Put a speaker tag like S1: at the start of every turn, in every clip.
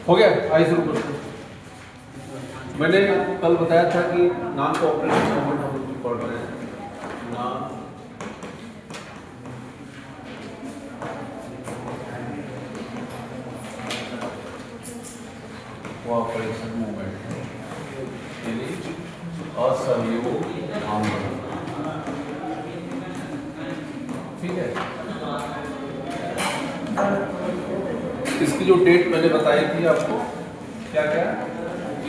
S1: हो गया, आइए शुरू करते हैं। मैंने कल बताया था कि नॉन कोऑपरेटिव मूवमेंट हम लोग पढ़ रहे हैं। नॉन कोऑपरेशन मूवमेंट यानी असहयोग आंदोलन, ठीक है। इसकी जो डेट मैंने बताई थी आपको, क्या क्या,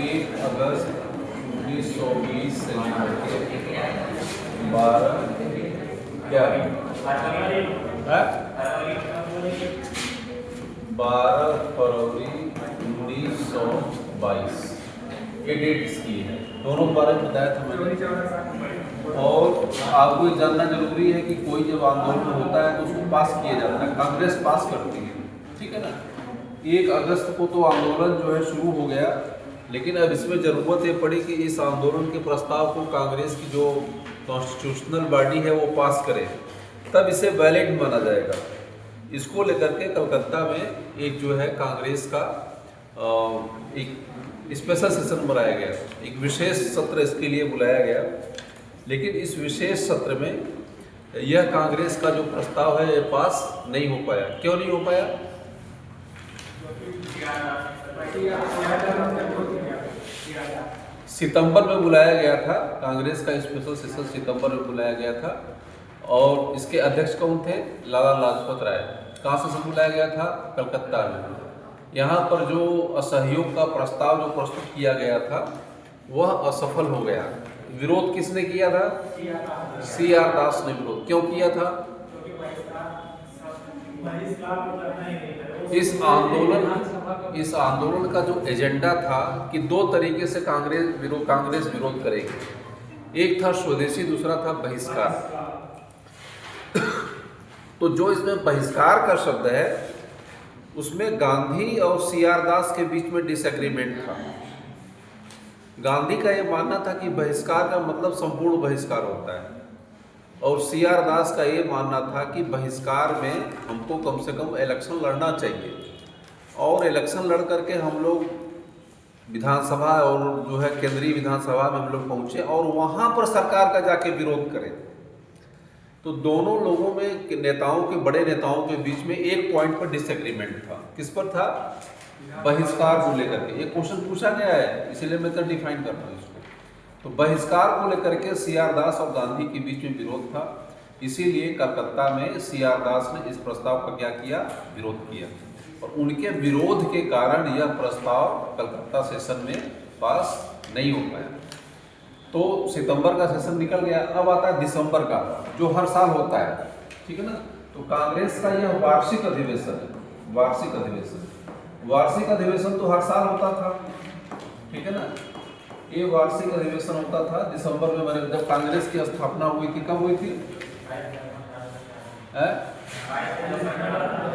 S1: 1 अगस्त 1920 से लेकर के 12 क्या 12 फरवरी 1922 ये डेट इसकी है। दोनों के बारे में बताया था मैंने। और आपको ये जानना जरूरी है कि कोई जब आंदोलन होता है तो उसको पास किया जाता है, कांग्रेस पास करती है, ठीक है ना। 1 अगस्त को तो आंदोलन जो है शुरू हो गया, लेकिन अब इसमें ज़रूरत ये पड़ी कि इस आंदोलन के प्रस्ताव को कांग्रेस की जो कॉन्स्टिट्यूशनल बॉडी है वो पास करे, तब इसे वैलिड माना जाएगा। इसको लेकर के कलकत्ता में एक जो है कांग्रेस का एक स्पेशल सेशन बुलाया गया, एक विशेष सत्र इसके लिए बुलाया गया। लेकिन इस विशेष सत्र में यह कांग्रेस का जो प्रस्ताव है ये पास नहीं हो पाया। क्यों नहीं हो पाया? सितंबर में बुलाया गया था, कांग्रेस का स्पेशल सेशन सितंबर में बुलाया गया था। और इसके अध्यक्ष कौन थे? लाला लाजपत राय। कहाँ से बुलाया गया था? कलकत्ता में। यहाँ पर जो असहयोग का प्रस्ताव जो प्रस्तुत किया गया था वह असफल हो गया। विरोध किसने किया था? CR दास ने विरोध। क्यों किया था? इस आंदोलन का जो एजेंडा था कि 2 तरीके से कांग्रेस विरोध करेगी। एक था स्वदेशी, दूसरा था बहिष्कार। तो जो इसमें बहिष्कार का शब्द है उसमें गांधी और CR दास के बीच में डिसएग्रीमेंट था। गांधी का ये मानना था कि बहिष्कार का मतलब संपूर्ण बहिष्कार होता है, और CR दास का ये मानना था कि बहिष्कार में हमको कम से कम इलेक्शन लड़ना चाहिए, और इलेक्शन लड़ करके हम लोग विधानसभा और जो है केंद्रीय विधानसभा में हम लोग पहुँचे और वहाँ पर सरकार का जाके विरोध करें। तो दोनों लोगों में नेताओं के, बड़े नेताओं के बीच में एक पॉइंट पर डिसएग्रीमेंट था। किस पर था? बहिष्कार को लेकर के। ये क्वेश्चन पूछा गया है, इसीलिए मैं तो डिफाइन कर रहा हूँ इसको। तो बहिष्कार को लेकर के CR दास और गांधी के बीच में विरोध था, इसीलिए कलकत्ता में CR दास ने इस प्रस्ताव का क्या किया? विरोध किया, और उनके विरोध के कारण यह प्रस्ताव कलकत्ता सेशन में पास नहीं हो पाया। तो सितंबर का सेशन निकल गया। अब आता है दिसंबर का, जो हर साल होता है, ठीक है ना। तो कांग्रेस का यह वार्षिक अधिवेशन है। वार्षिक अधिवेशन तो हर साल होता था, ठीक है ना। ये वार्षिक अधिवेशन होता था दिसंबर में। मैंने जब कांग्रेस की स्थापना हुई थी, कब हुई थी?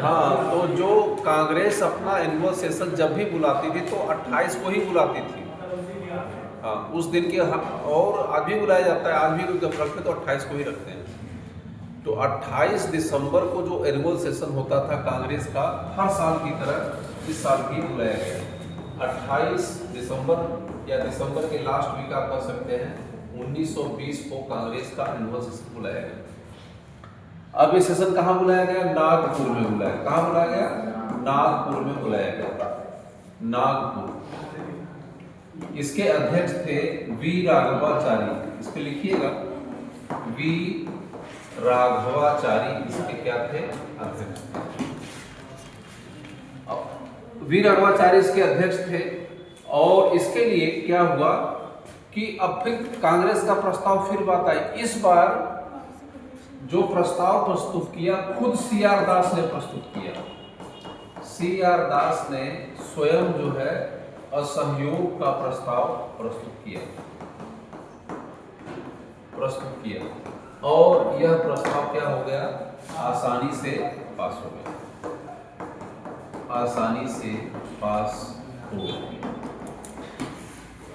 S1: हाँ, तो जो कांग्रेस अपना एनुअल सेशन जब भी बुलाती थी तो 28 को ही बुलाती थी। हाँ, उस दिन के, और आज भी बुलाया जाता है, आज भी जब रखते तो 28 को ही रखते हैं। तो 28 दिसंबर को जो एनुअल सेशन होता था कांग्रेस का, हर साल की तरह इस साल भी बुलाया गया। 28 दिसंबर या दिसंबर के लास्ट वीक आप कह सकते हैं, 1920 को कांग्रेस का एनुअल सेशन बुलाया गया। अब ये सेशन कहाँ बुलाया गया? नागपुर में बुलाया। कहाँ बुलाया गया? नागपुर में बुलाया गया। नागपुर। इसके अध्यक्ष थे V राघवाचारी। इस पे लिखिएगा, V राघवाचारी इसके क्या थे? अध्यक्ष। V राघवाचारी इसके अध्यक्ष थे। और इसके लिए क्या हुआ कि अब फिर कांग्रेस का प्रस्ताव फिर बात आई। इस बार जो प्रस्ताव प्रस्तुत किया खुद CR दास ने प्रस्तुत किया। CR दास ने स्वयं जो है असहयोग का प्रस्ताव प्रस्तुत किया, और यह प्रस्ताव क्या हो गया? आसानी से पास हो गया।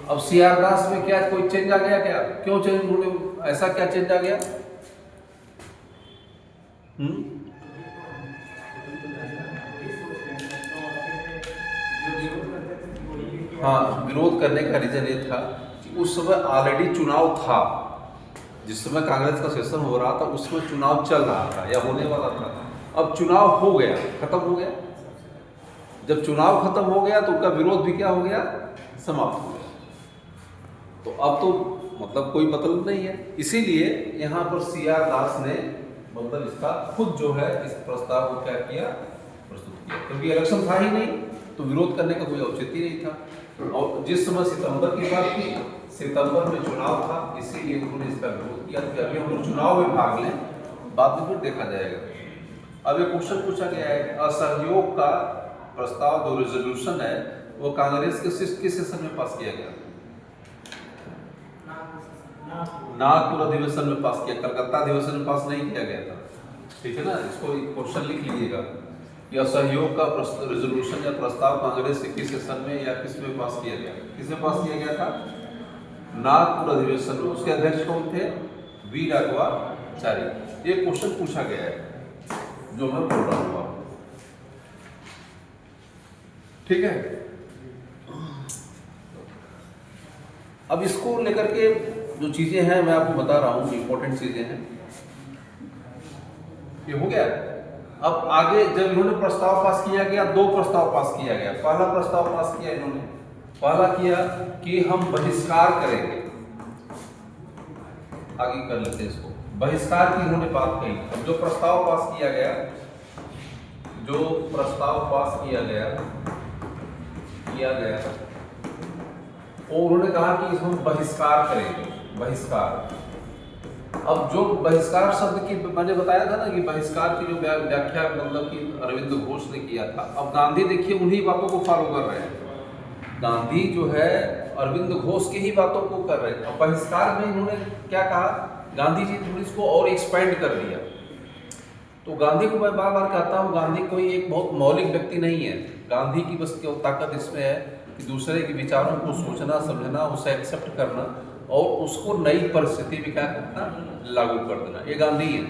S1: अब CR दास में क्या कोई चेंज आ गया क्या? क्यों चेंज? ऐसा क्या चेंज आ गया? हाँ, विरोध करने का रीज़न ये था कि उस समय ऑलरेडी चुनाव था। जिस समय कांग्रेस का सेशन हो रहा था उस समय चुनाव चल रहा था या होने वाला था। अब चुनाव हो गया, खत्म हो गया। जब चुनाव खत्म हो गया तो उनका विरोध भी क्या हो गया, समाप्त हो गया। तो अब तो मतलब कोई मतलब नहीं है। इसीलिए यहाँ पर CR दास ने मतलब इसका खुद जो है इस प्रस्ताव को क्या किया, प्रस्तुत किया, क्योंकि इलेक्शन था ही नहीं तो विरोध करने का कोई औचित्य नहीं था। और जिस समय सितंबर की बात थी, सितंबर में चुनाव था, इसीलिए उन्होंने इसका विरोध किया कि अभी हम लोग चुनाव में भाग लें, बाद में फिर देखा जाएगा। अब एक क्वेश्चन पूछा गया है, असहयोग का प्रस्ताव जो रेजोल्यूशन है वो कांग्रेस के किस सेशन में पास किया गया? नागपुर अधिवेशन में पास किया, कलकत्ता अधिवेशन में पास नहीं किया गया था। ठीक है ना, इसको क्वेश्चन लिख लीजिएगा कि असहयोग का रेजोल्यूशन या प्रस्ताव कांग्रेस के किस सेशन में या किस में पास किया गया? किसमें पास किया गया था? नागपुर अधिवेशन में। उसके अध्यक्ष कौन थे? वी राघवाचारी। ये क्वेश्चन पूछा गया है जो मैं बोल रहा हूँ। ठीक है, अब इसको लेकर के जो चीजें हैं मैं आपको बता रहा हूँ, इंपॉर्टेंट चीजें हैं। ये हो गया। अब आगे जब इन्होंने प्रस्ताव पास किया गया, दो प्रस्ताव पास किया गया। पहला प्रस्ताव पास किया इन्होंने, पहला किया कि हम बहिष्कार करेंगे। आगे कर लेते हैं इसको, बहिष्कार की इन्होंने बात कही। अब जो प्रस्ताव पास किया गया, जो प्रस्ताव पास किया गया और उन्होंने कहा कि हम बहिष्कार करेंगे, बहिष्कार। अब जो बहिष्कार शब्द की मैंने बताया था ना कि बहिष्कार की जो व्याख्या मतलब कि अरविंद घोष ने किया था। अब गांधी देखिए उन्हीं बातों को फॉलो कर रहे हैं। गांधी जो है अरविंद घोष की ही बातों को कर रहे हैं। अब बहिष्कार में इन्होंने क्या कहा, गांधी जी ने इसको और एक्सपेंड कर दिया। तो गांधी को मैं बार बार कहता हूँ, गांधी कोई एक बहुत मौलिक व्यक्ति नहीं है। गांधी की बस क्या ताकत इसमें है कि दूसरे के विचारों को सोचना, समझना, उसे एक्सेप्ट करना और उसको नई परिस्थिति में क्या करना, लागू कर देना। ये गांधी है,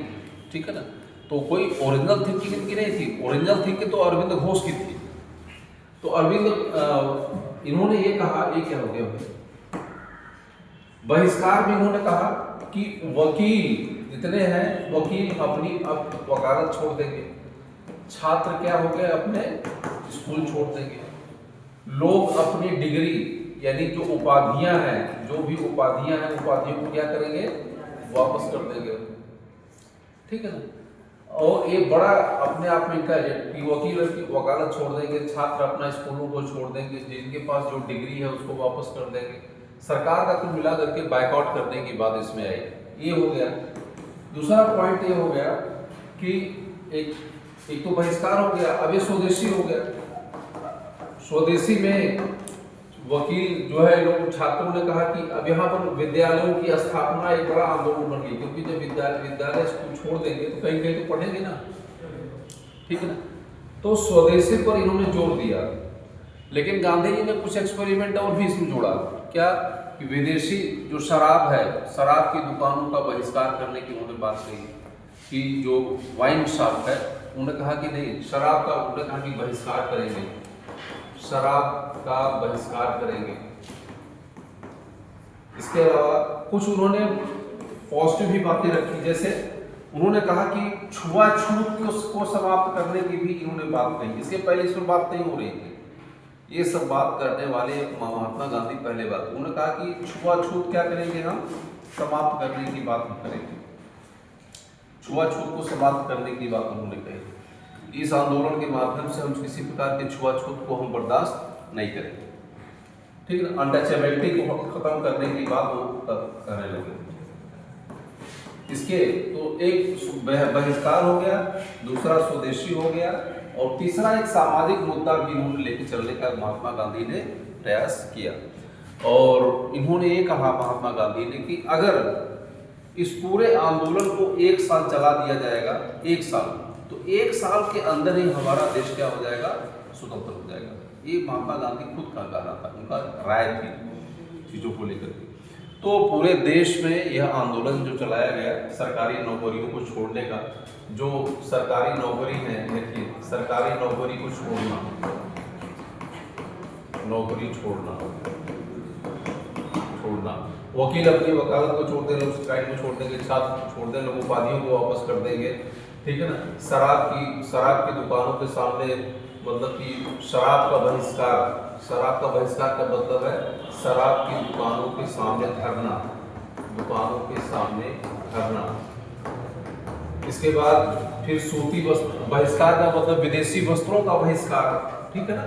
S1: ठीक है ना। तो कोई ओरिजिनल थिंकिंग इनकी नहीं थी। ओरिजिनल थिंकिंग तो अरविंद घोष की थी। तो अरविंद इन्होंने ये कहा, ये क्या हो गया, बहिष्कार में इन्होंने कहा कि वकील जितने हैं, वकील अपनी अब वकालत छोड़ देंगे, छात्र क्या हो गए, अपने स्कूल छोड़ देंगे, लोग अपनी डिग्री यानी जो उपाधियां हैं, जो भी उपाधियां हैं, उपाधियों को क्या करेंगे, वापस कर देंगे। ठीक है ना। और ये बड़ा अपने आप में इनका कि वकील की वकालत छोड़ देंगे, छात्र अपना स्कूलों को छोड़ देंगे, जिनके पास जो डिग्री है उसको वापस कर देंगे। सरकार का कुल मिला करके बायकॉट करने की बात इसमें आई। ये हो गया। दूसरा पॉइंट ये हो गया कि एक तो बहिष्कार हो गया, अब ये स्वदेशी हो गया। स्वदेशी में वकील जो है, लोग छात्रों ने कहा कि अब यहाँ पर विद्यालयों की स्थापना एक बड़ा आंदोलन बन गई, क्योंकि जब विद्यालय स्कूल छोड़ देंगे तो कहीं कहीं तो पढ़ेंगे ना, ठीक है ना। तो स्वदेशी पर इन्होंने जोर दिया। लेकिन गांधी जी ने कुछ एक्सपेरिमेंट और भी इसमें जोड़ा। क्या कि विदेशी जो शराब है, शराब की दुकानों का बहिष्कार करने की उन्होंने बात कही कि जो वाइन शॉप है, उन्होंने कहा कि नहीं, शराब का उन्होंने कहा कि बहिष्कार करेंगे, शराब का बहिष्कार करेंगे। इसके अलावा कुछ उन्होंने पॉजिटिव भी बातें रखी, जैसे उन्होंने कहा कि छुआछूत को समाप्त करने की भी इन्होंने बात कही। इसके पहले इसमें बात नहीं हो रही थी। ये सब बात करने वाले महात्मा गांधी पहले बात, उन्होंने कहा कि छुआछूत क्या करेंगे, हम समाप्त करने की बात हम करेंगे। छुआछूत को समाप्त करने की बात उन्होंने कही। इस आंदोलन के माध्यम से हम किसी प्रकार के छुआछूत को हम बर्दाश्त नहीं करेंगे, ठीक है ना। अनटचेबिलिटी को खत्म करने की बात वो करने लगे। इसके तो एक बहिष्कार हो गया, दूसरा स्वदेशी हो गया, और तीसरा एक सामाजिक मुद्दा भी इन्होंने लेकर चलने का महात्मा गांधी ने प्रयास किया। और इन्होंने ये कहा महात्मा गांधी ने कि अगर इस पूरे आंदोलन को 1 साल चला दिया जाएगा, 1 साल, तो 1 साल के अंदर ही हमारा देश क्या हो जाएगा, स्वतंत्र हो जाएगा। ये महात्मा गांधी खुद का कहना था, उनका राय थी चीज़ों को लेकर। तो पूरे देश में यह आंदोलन जो चलाया गया सरकारी नौकरियों को छोड़ने का, जो सरकारी नौकरी है, देखिए सरकारी नौकरी को छोड़ना, नौकरी छोड़ना, वकील अपनी वकालत को छोड़ देंगे, स्ट्राइक को छोड़ देंगे, छात्र को छोड़ देंगे, लोग उपाधियों को वापस कर देंगे, ठीक है ना। शराब की दुकानों के सामने मतलब कि शराब का बहिष्कार का मतलब है शराब की दुकानों के सामने धरना, इसके बाद फिर सूती वस्त्र बहिष्कार का मतलब विदेशी वस्त्रों का बहिष्कार, ठीक है ना,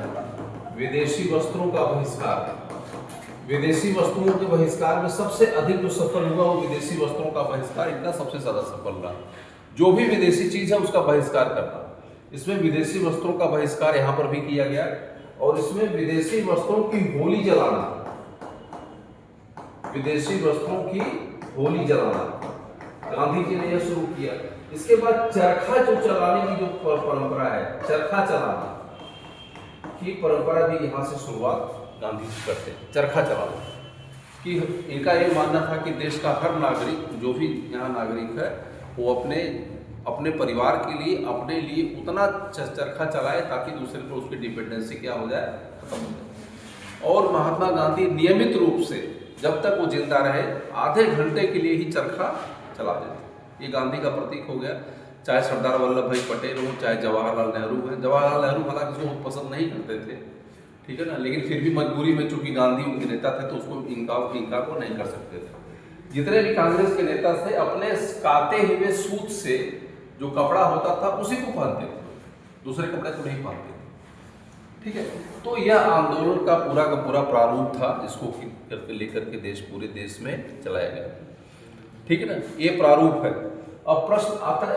S1: विदेशी वस्त्रों के बहिष्कार में सबसे अधिक जो सफल हुआ वो विदेशी वस्त्रों का बहिष्कार इनका सबसे ज्यादा सफल रहा। जो भी विदेशी चीज है उसका बहिष्कार करना, इसमें विदेशी वस्त्रों का बहिष्कार यहाँ पर भी किया गया, और इसमें विदेशी वस्त्रों की होली जलाना, गांधी जी ने यह शुरू किया। इसके बाद चरखा जो चलाने की जो परंपरा है, चरखा चलाना की परंपरा भी यहाँ से शुरुआत गांधी जी करते हैं। चरखा चलाना कि इनका ये मानना था कि देश का हर नागरिक, जो भी यहाँ नागरिक है, वो अपने परिवार के लिए, अपने लिए उतना चरखा चलाए ताकि दूसरे पर उसकी डिपेंडेंसी क्या हो जाए, खत्म हो जाए। और महात्मा गांधी नियमित रूप से जब तक वो जिंदा रहे आधे घंटे के लिए ही चरखा चला देते। ये गांधी का प्रतीक हो गया। चाहे सरदार वल्लभ भाई पटेल हो, चाहे जवाहरलाल नेहरू है। जवाहरलाल नेहरू हालांकि इसको पसंद नहीं करते थे, ठीक है ना, लेकिन फिर भी मजबूरी में चूंकि गांधी उनके नेता थे तो उसको इनकार को नहीं कर सकते थे। जितने भी कांग्रेस के नेता थे अपने काते हुए सूत से जो कपड़ा होता था उसी को पहनते थे, दूसरे कपड़े को नहीं पहनते थे, ठीक है। तो यह आंदोलन का पूरा प्रारूप था, इसको लेकर के पूरे देश में चलाया गया, ठीक है ना। ये प्रारूप है। अब प्रश्न आता है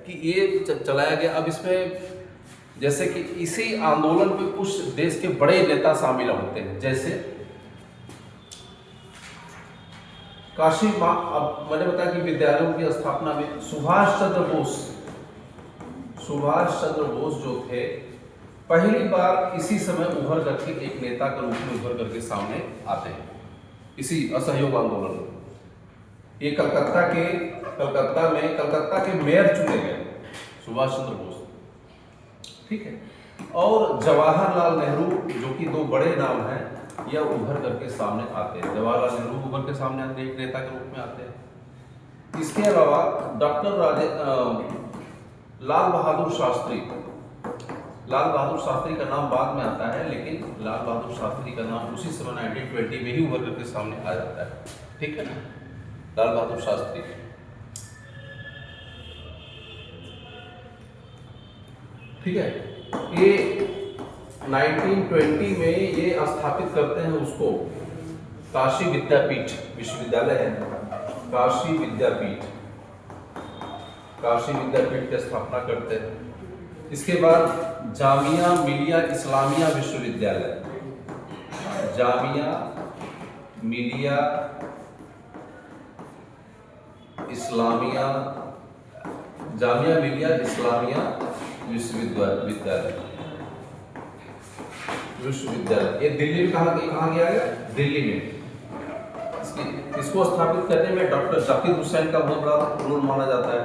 S1: कि ये चलाया गया, अब इसमें जैसे कि इसी आंदोलन में कुछ देश के बड़े नेता शामिल होते हैं, जैसे अब मैंने बताया कि विद्यालयों की स्थापना में सुभाष चंद्र बोस जो थे पहली बार इसी समय उभर करके एक नेता के रूप में उभर करके सामने आते हैं, इसी असहयोग आंदोलन में। ये कलकत्ता के मेयर चुने गए सुभाष चंद्र बोस, ठीक है। और जवाहरलाल नेहरू जो कि दो बड़े नाम हैं, यह उभर करके सामने आते हैं। जवाहरलाल नेहरू उभर के सामने आते हैं, एक नेता के रूप में आते हैं। इसके अलावा डॉक्टर लाल बहादुर शास्त्री का नाम बाद में आता है, लेकिन लाल बहादुर शास्त्री का नाम उसी समय 1920 में ही उभर करके सामने आ जाता है, ठीक है ना, लाल बहादुर शास्त्री, ठीक है। ये 1920 में ये स्थापित करते हैं उसको काशी विद्यापीठ विश्वविद्यालय है, काशी विद्यापीठ की स्थापना करते हैं। इसके बाद जामिया मिलिया इस्लामिया विश्वविद्यालय, जामिया मिलिया इस्लामिया विश्वविद्यालय, ये दिल्ली में कहाँ गया है, दिल्ली में। इसको स्थापित करने में डॉक्टर जाकिर हुसैन का बहुत बड़ा रोल माना जाता है,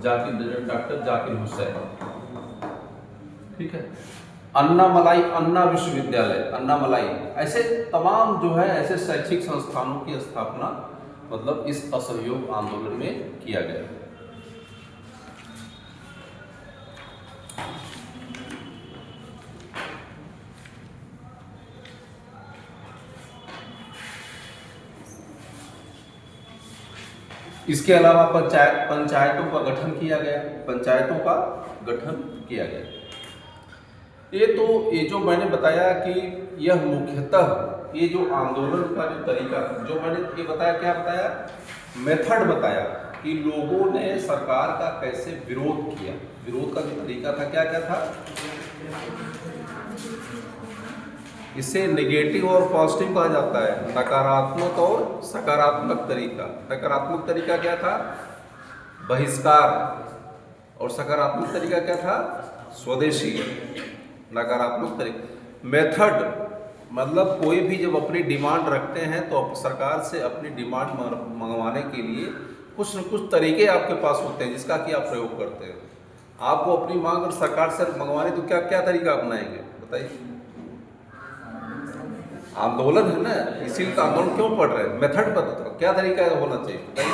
S1: डॉक्टर जाकिर हुसैन, ठीक है। अन्ना विश्वविद्यालय, ऐसे तमाम जो है ऐसे शैक्षिक संस्थानों की स्थापना मतलब इस असहयोग आंदोलन में किया गया। इसके अलावा पंचायतों का गठन किया गया। ये जो मैंने बताया कि यह मुख्यतः ये जो आंदोलन का जो तरीका, जो मैंने ये बताया, क्या बताया, मेथड बताया कि लोगों ने सरकार का कैसे विरोध किया। विरोध का जो तरीका था क्या था, इसे नेगेटिव और पॉजिटिव कहा जाता है, नकारात्मक और सकारात्मक तरीका। नकारात्मक तरीका क्या था, बहिष्कार, और सकारात्मक तरीका क्या था, स्वदेशी। नकारात्मक तरीका मेथड मतलब कोई भी जब अपनी डिमांड रखते हैं तो सरकार से अपनी डिमांड मंगवाने के लिए कुछ न कुछ तरीके आपके पास होते हैं जिसका कि आप प्रयोग करते हैं। आपको अपनी मांग और सरकार से मंगवाने तो क्या क्या तरीका अपनाएंगे बताइए। आंदोलन है ना, इसीलिए तो आंदोलन क्यों पढ़ रहे हैं, मेथड बता दो क्या तरीका होना चाहिए बताइए।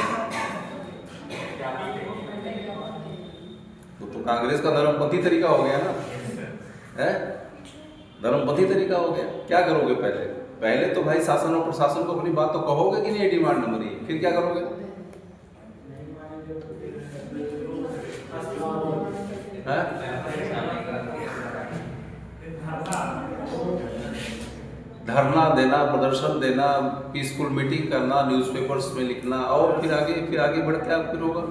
S1: तो कांग्रेस का धर्मपंथी तरीका हो गया ना, है धर्मपंथी तरीका हो गया। क्या करोगे पहले, पहले तो भाई शासन और प्रशासन को अपनी बात तो कहोगे कि नहीं, डिमांड नंबर ये, फिर क्या करोगे, है? धरना देना, प्रदर्शन देना, पीसफुल मीटिंग करना, न्यूज़पेपर्स में लिखना, और फिर आगे बढ़ के आप फिर होगा।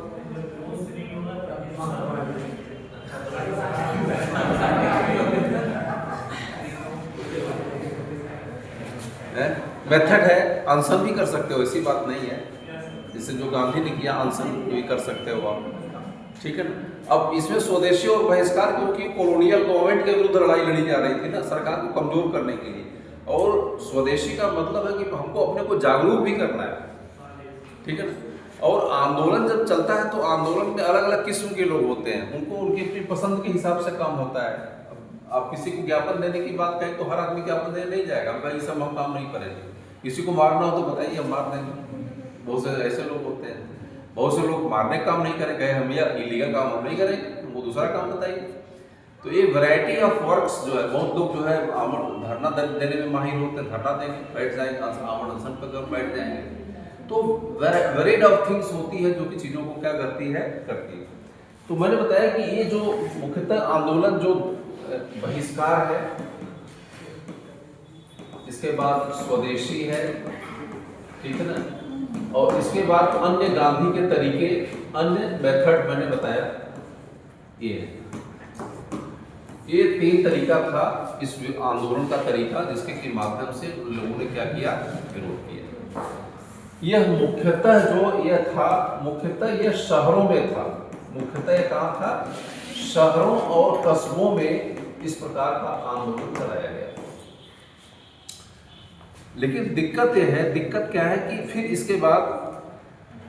S1: मेथड है, अनशन भी कर सकते हो, ऐसी बात नहीं है, जैसे जो गांधी ने किया अनशन भी कर सकते हो आप, ठीक है ना। अब इसमें स्वदेशी और बहिष्कार, क्योंकि कॉलोनियल गवर्नमेंट के विरुद्ध लड़ाई लड़ी जा रही थी ना, सरकार को कमजोर करने के लिए, और स्वदेशी का मतलब है कि हमको अपने को जागरूक भी करना है, ठीक है ना। और आंदोलन जब चलता है तो आंदोलन में अलग अलग किस्म के लोग होते हैं, उनको उनकी अपनी पसंद के हिसाब से काम होता है। आप किसी को ज्ञापन देने की बात कहें तो हर आदमी ज्ञापन देने नहीं जाएगा, भाई ये सब हम काम नहीं करेंगे। किसी को मारना हो तो बताइए, हम मार देंगे। बहुत से ऐसे लोग होते हैं, बहुत से लोग मारने का काम नहीं करेंगे, हम या इलीगल काम हम नहीं करेंगे, वो दूसरा काम बताइए। तो ये वैरायटी ऑफ वर्क्स जो है, बहुत लोग जो है धरना देने में माहिर होते हैं, धरना देंगे, बैठ जाएंगे, आमरण अनशन पर बैठ जाएंगे। तो वेराइटी ऑफ थिंग्स होती है जो कि चीज़ों को क्या करती है। तो मैंने बताया कि ये जो मुख्यतः आंदोलन जो बहिष्कार है, इसके बाद स्वदेशी है, ठीक है ना, और इसके बाद अन्य गांधी के तरीके, अन्य मेथड मैंने बताया, ये 3 तरीका था इस आंदोलन का तरीका, जिसके के माध्यम से लोगों ने क्या किया, विरोध किया। यह मुख्यतः जो यह था, मुख्यतः यह शहरों में था, मुख्यतः यह कहाँ था, शहरों और कस्बों में इस प्रकार का आंदोलन चलाया गया। लेकिन दिक्कत यह है, दिक्कत क्या है कि फिर इसके बाद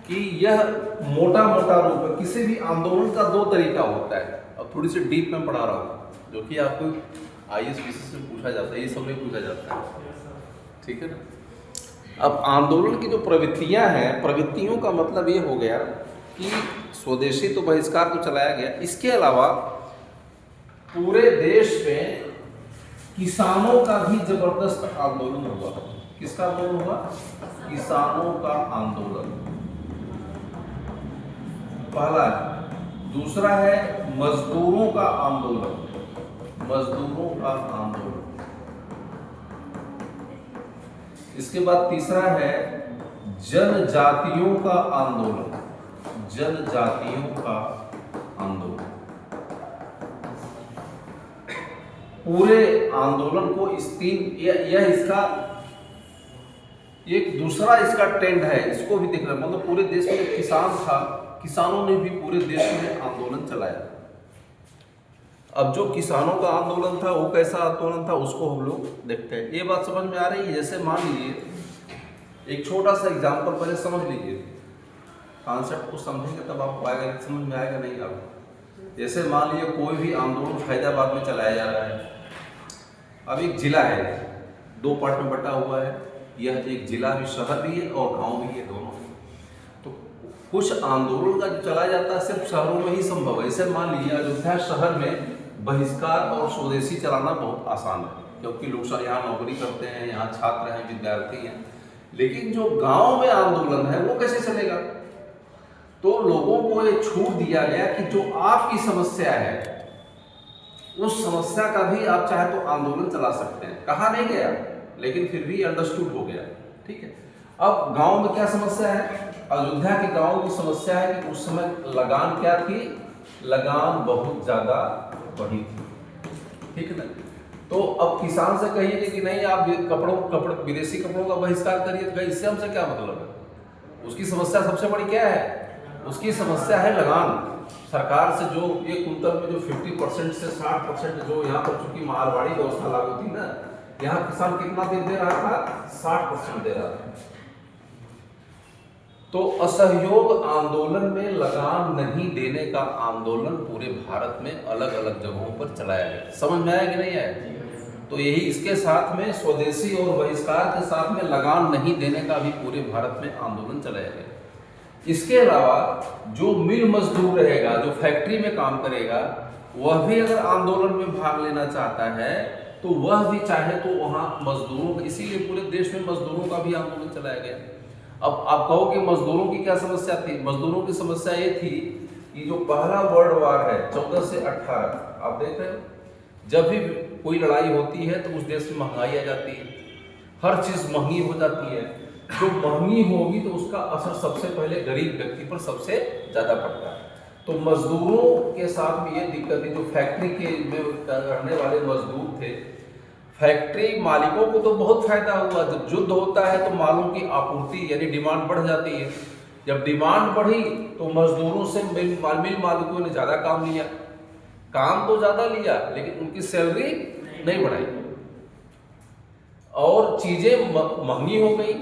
S1: कि यह मोटा रूप है, किसी भी आंदोलन का 2 तरीका होता है। अब थोड़ी सी डीप में पढ़ा रहा हूँ, जो कि आपको IAS पीसीएस में पूछा जाता है, ये सब में पूछा जाता है, ठीक है ना। अब आंदोलन की जो प्रवृत्तियां हैं, प्रवृत्तियों का मतलब ये हो गया कि स्वदेशी तो बहिष्कार तो चलाया गया, इसके अलावा पूरे देश में किसानों का भी जबरदस्त आंदोलन हुआ। किसका आंदोलन हुआ? किसानों का आंदोलन पहला है। दूसरा है मजदूरों का आंदोलन, मजदूरों का आंदोलन। इसके बाद तीसरा है जनजातियों का आंदोलन, जनजातियों का आंदोलन। पूरे आंदोलन को इस 3 यह इसका एक दूसरा इसका ट्रेंड है, इसको भी देखना, मतलब पूरे देश में किसान था, किसानों ने भी पूरे देश में आंदोलन चलाया। अब जो किसानों का आंदोलन था वो कैसा आंदोलन था, उसको हम लोग देखते हैं। ये बात समझ में आ रही है? जैसे मान लीजिए एक छोटा सा एग्जाम्पल पहले समझ लीजिए, कॉन्सेप्ट को समझेंगे तब आपको आएगा, समझ में आएगा नहीं आपको। जैसे मान लीजिए कोई भी आंदोलन फैजाबाद में चलाया जा रहा है। अब एक जिला है, 2 पार्ट में बटा हुआ है, यह एक जिला भी, शहर भी है और गांव भी है, दोनों। तो कुछ आंदोलन का जो चलाया जाता है सिर्फ शहरों में ही संभव है। जैसे मान लीजिए अयोध्या शहर में बहिष्कार और स्वदेशी चलाना बहुत आसान है, क्योंकि लोग यहाँ नौकरी करते हैं, यहाँ छात्र हैं, विद्यार्थी हैं। लेकिन जो गांव में आंदोलन है वो कैसे चलेगा? तो लोगों को ये छूट दिया गया कि जो आपकी समस्या है उस समस्या का भी आप चाहे तो आंदोलन चला सकते हैं। कहा नहीं गया, लेकिन फिर भी अंडरस्टूड हो गया, ठीक है। अब गांव में क्या समस्या है? अयोध्या के गांव की समस्या है कि उस समय लगान क्या थी? लगान बहुत ज्यादा बढ़ी थी, ठीक है ना। तो अब किसान से कहिए कि नहीं आप कपड़ों विदेशी कपड़ों का बहिष्कार करिए, तो इससे हमसे क्या मतलब है? उसकी समस्या सबसे बड़ी क्या है? उसकी समस्या है लगान। सरकार से जो एक कुंतल में जो 50% से 60% जो यहाँ पर चूंकि मारवाड़ी व्यवस्था लागू थी ना, यहाँ किसान कितना दे रहा था? 60% दे रहा था। तो असहयोग आंदोलन में लगान नहीं देने का आंदोलन पूरे भारत में अलग अलग जगहों पर चलाया गया। समझ में आया कि नहीं आया? तो यही इसके साथ में स्वदेशी और बहिष्कार के साथ में लगान नहीं देने का भी पूरे भारत में आंदोलन चलाया गया। इसके अलावा जो मिल मजदूर रहेगा, जो फैक्ट्री में काम करेगा, वह भी अगर आंदोलन में भाग लेना चाहता है तो वह भी चाहे तो वहाँ मजदूरों, इसीलिए पूरे देश में मजदूरों का भी आंदोलन चलाया गया। अब आप कहो कि मजदूरों की क्या समस्या थी? मजदूरों की समस्या ये थी कि जो पहला वर्ल्ड वार है 14 से 18, आप देख रहे हो, जब भी कोई लड़ाई होती है तो उस देश में महंगाई आ जाती है, हर चीज़ महंगी हो जाती है। जो महंगी होगी तो उसका असर सबसे पहले गरीब व्यक्ति पर सबसे ज़्यादा पड़ता है। तो मजदूरों के साथ भी ये दिक्कत है, जो फैक्ट्री के में रहने वाले मजदूर थे, फैक्ट्री मालिकों को तो बहुत फायदा हुआ। जब युद्ध होता है तो मालों की आपूर्ति यानी डिमांड बढ़ जाती है। जब डिमांड बढ़ी तो मजदूरों से मिल मालिकों ने ज़्यादा काम लिया, काम तो ज़्यादा लिया लेकिन उनकी सैलरी नहीं बढ़ाई और चीज़ें महंगी हो गई।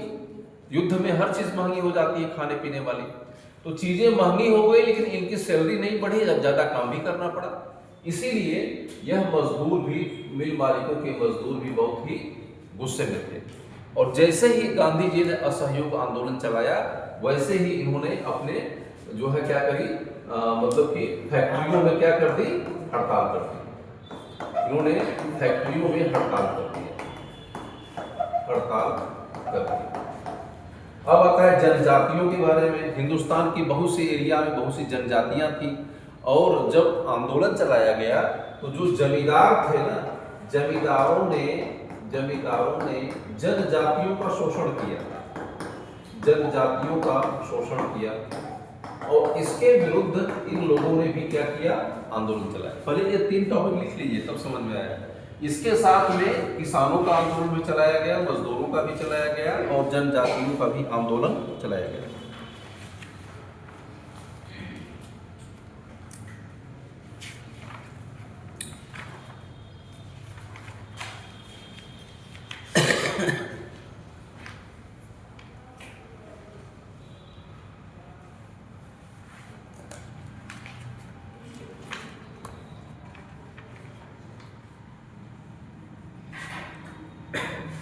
S1: युद्ध में हर चीज़ महंगी हो जाती है, खाने पीने वाली, तो चीज़ें महंगी हो गई लेकिन इनकी सैलरी नहीं बढ़ी, जब ज़्यादा काम भी करना पड़ा। इसीलिए यह मजदूर भी, मिल मालिकों के मजदूर भी बहुत ही गुस्से में थे। और जैसे ही गांधी जी ने असहयोग आंदोलन चलाया वैसे ही इन्होंने अपने जो है क्या करी, मतलब कि फैक्ट्रियों में क्या कर दी, हड़ताल कर दी। इन्होंने फैक्ट्रियों में हड़ताल कर दी, हड़ताल कर दी। अब आता है जनजातियों के बारे में। हिंदुस्तान की बहुत सी एरिया में बहुत सी जनजातियां थी और जब आंदोलन चलाया गया तो जो जमींदार थे ना, जमींदारों ने जनजातियों का शोषण किया, जनजातियों का शोषण किया और इसके विरुद्ध इन लोगों ने भी क्या किया, आंदोलन चलाया। पहले ये 3 टॉपिक लिख लीजिए तब समझ में आया। इसके साथ में किसानों का आंदोलन भी चलाया गया, मजदूरों का भी चलाया गया और जनजातियों का भी आंदोलन चलाया गया।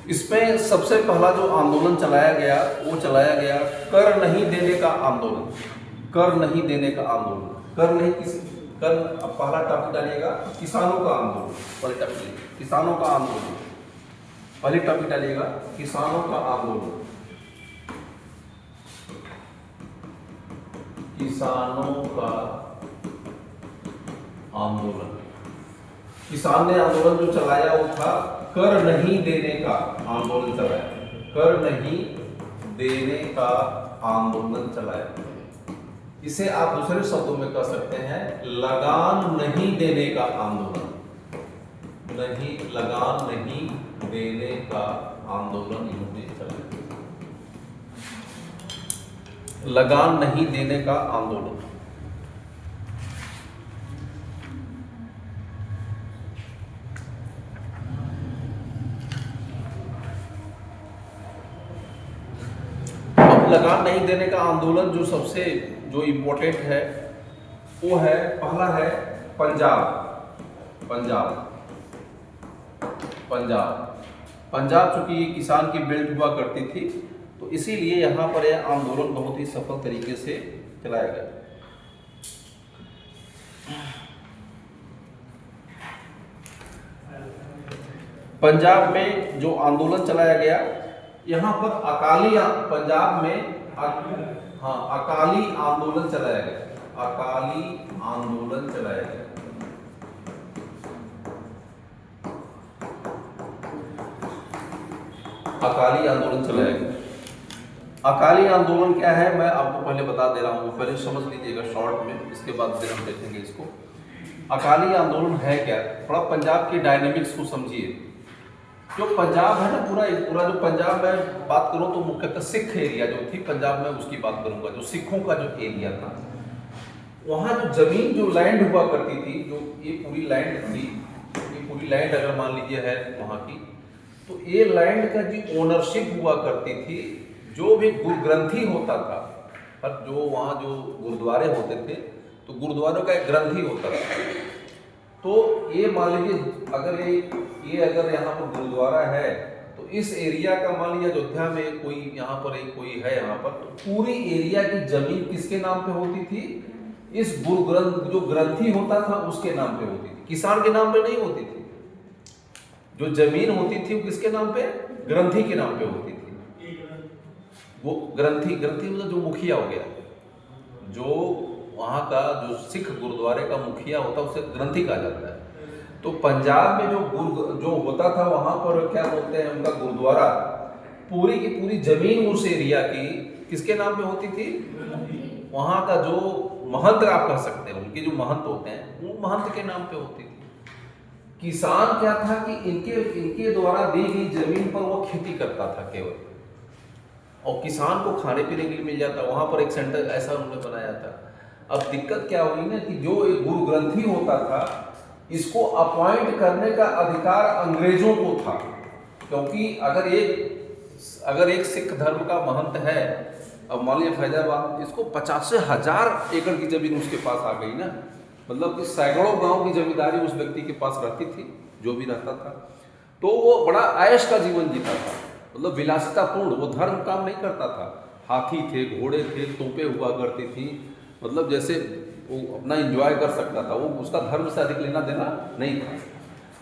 S1: इसमें सबसे पहला जो आंदोलन चलाया गया वो चलाया गया कर नहीं देने का आंदोलन। कर नहीं देने का आंदोलन, कर नहीं किसी कर। अब पहला टॉपिक डालिएगा किसानों का आंदोलन, पहले टॉपिक किसानों का आंदोलन, पहले टॉपिक डालिएगा किसानों का आंदोलन। किसानों का आंदोलन, किसान ने आंदोलन जो चलाया वो था कर नहीं देने का आंदोलन चलाया, कर नहीं देने का आंदोलन चलाया। इसे आप दूसरे शब्दों में कह सकते हैं लगान नहीं देने का आंदोलन, नहीं लगान नहीं देने का आंदोलन इन्होंने चलाया, लगान नहीं देने का आंदोलन। लगान नहीं देने का आंदोलन जो सबसे जो इम्पोर्टेंट है वो है, पहला है पंजाब। पंजाब चूंकि ये किसान की बेल्ट हुआ करती थी तो इसीलिए यहाँ पर यह आंदोलन बहुत ही सफल तरीके से चलाया गया। पंजाब में जो आंदोलन चलाया गया, यहाँ पर अकाली, पंजाब में अकाली आंदोलन चलाया गया, अकाली आंदोलन चलाया गया। अकाली आंदोलन चलाया गया। अकाली आंदोलन क्या है मैं आपको पहले बता दे रहा हूँ, पहले समझ लीजिएगा शॉर्ट में, इसके बाद फिर हम देखेंगे इसको। अकाली आंदोलन है क्या, थोड़ा पंजाब की डायनेमिक्स को समझिए। जो पंजाब है ना, पूरा जो पंजाब में बात करूं तो मुख्यतः सिख एरिया जो थी पंजाब में उसकी बात करूंगा। जो सिखों का जो एरिया था, वहाँ जो जमीन जो लैंड हुआ करती थी, जो ये पूरी लैंड थी, ये पूरी लैंड अगर मान लीजिए है वहाँ की, तो ये लैंड का जो ओनरशिप हुआ करती थी, जो भी ग्रंथी होता था, पर जो वहाँ जो गुरुद्वारे होते थे तो गुरुद्वारों का एक ग्रंथी होता था। तो ये मान लीजिए अगर ये ये अगर यहाँ पर गुरुद्वारा है तो इस एरिया का मान लीजिए अयोध्या में कोई यहाँ पर एक कोई है यहाँ पर, तो पूरी एरिया की जमीन किसके नाम पे होती थी? इस गुरु ग्रंथ जो ग्रंथी होता था उसके नाम पे होती थी, किसान के नाम पे नहीं होती थी। जो जमीन होती थी वो किसके नाम पे? ग्रंथी के नाम पे होती थी। वो ग्रंथी मतलब जो मुखिया हो गया, जो वहाँ का जो सिख गुरुद्वारे का मुखिया होता है उसे ग्रंथी कहा जाता है। तो पंजाब में जो होता था वहाँ पर क्या बोलते हैं, उनका गुरुद्वारा, पूरी की पूरी जमीन उस एरिया की किसके नाम पे होती थी? वहाँ का जो महंत आप कह सकते हैं, उनके जो महंत होते हैं वो महंत के नाम पे होती थी। किसान क्या था कि इनके द्वारा दी गई जमीन पर वो खेती करता था केवल, और किसान को खाने पीने के लिए मिल जाता। वहाँ पर एक सेंटर ऐसा उन्होंने बनाया था। अब दिक्कत क्या हुई ना कि जो एक गुरु ग्रंथी होता था, इसको अपॉइंट करने का अधिकार अंग्रेजों को था, क्योंकि अगर एक सिख धर्म का महंत है, अब मान लीजिए फैजाबाद, इसको 50,000 एकड़ की जमीन उसके पास आ गई ना, मतलब कि सैकड़ों गांव की जमींदारी उस व्यक्ति के पास रहती थी, जो भी रहता था, तो वो बड़ा ऐश का जीवन जीता था, मतलब विलासितापूर्ण। वो धर्म काम नहीं करता था। हाथी थे, घोड़े थे, तोपें हुआ करती थी, मतलब जैसे वो अपना एंजॉय कर सकता था, वो उसका धर्म से अधिक लेना देना नहीं था।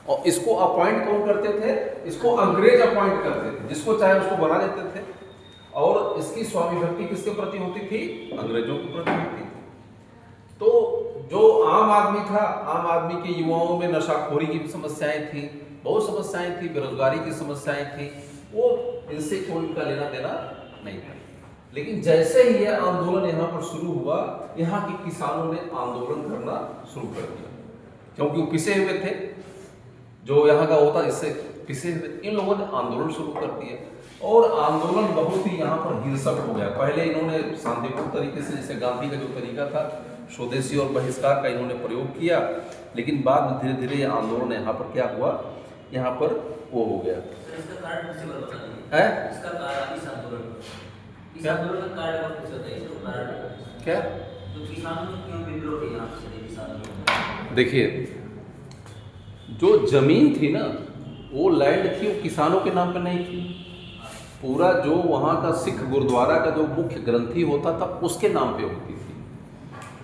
S1: और इसको अपॉइंट कौन करते थे? इसको अंग्रेज अपॉइंट करते थे, जिसको चाहे उसको बना देते थे। और इसकी स्वामी भक्ति किसके प्रति होती थी? अंग्रेजों के प्रति होती थी। तो जो आम आदमी था, आम आदमी के युवाओं में नशाखोरी की समस्याएं थी, बहुत समस्याएं थी, बेरोजगारी की समस्याएं थी, वो इनसे कोई उनका लेना देना नहीं था। लेकिन जैसे ही यह आंदोलन यहाँ पर शुरू हुआ, यहाँ के किसानों ने आंदोलन करना शुरू कर दिया, क्योंकि वो पिसे हुए थे, जो यहाँ का होता इससे पिसे हुए, इन लोगों ने आंदोलन शुरू कर दिया। और आंदोलन बहुत ही यहाँ पर हिंसक हो गया। पहले इन्होंने शांतिपूर्ण तरीके से, जैसे गांधी का जो तरीका था, स्वदेशी और बहिष्कार का इन्होंने प्रयोग किया, लेकिन बाद में धीरे धीरे ये आंदोलन यहाँ पर क्या हुआ, यहाँ पर वो हो गया।
S2: इसका कारण
S1: है
S2: इसका कारण इस आंदोलन का कारण
S1: क्या?
S2: तो किसानों ने क्यों विद्रोह किया यहाँ से किसानों?
S1: देखिए, जो जमीन थी ना, वो लैंड थी, वो किसानों के नाम पे नहीं थी। पूरा जो वहाँ का सिख गुरुद्वारा का जो मुख्य ग्रंथी होता था उसके नाम पे होती थी।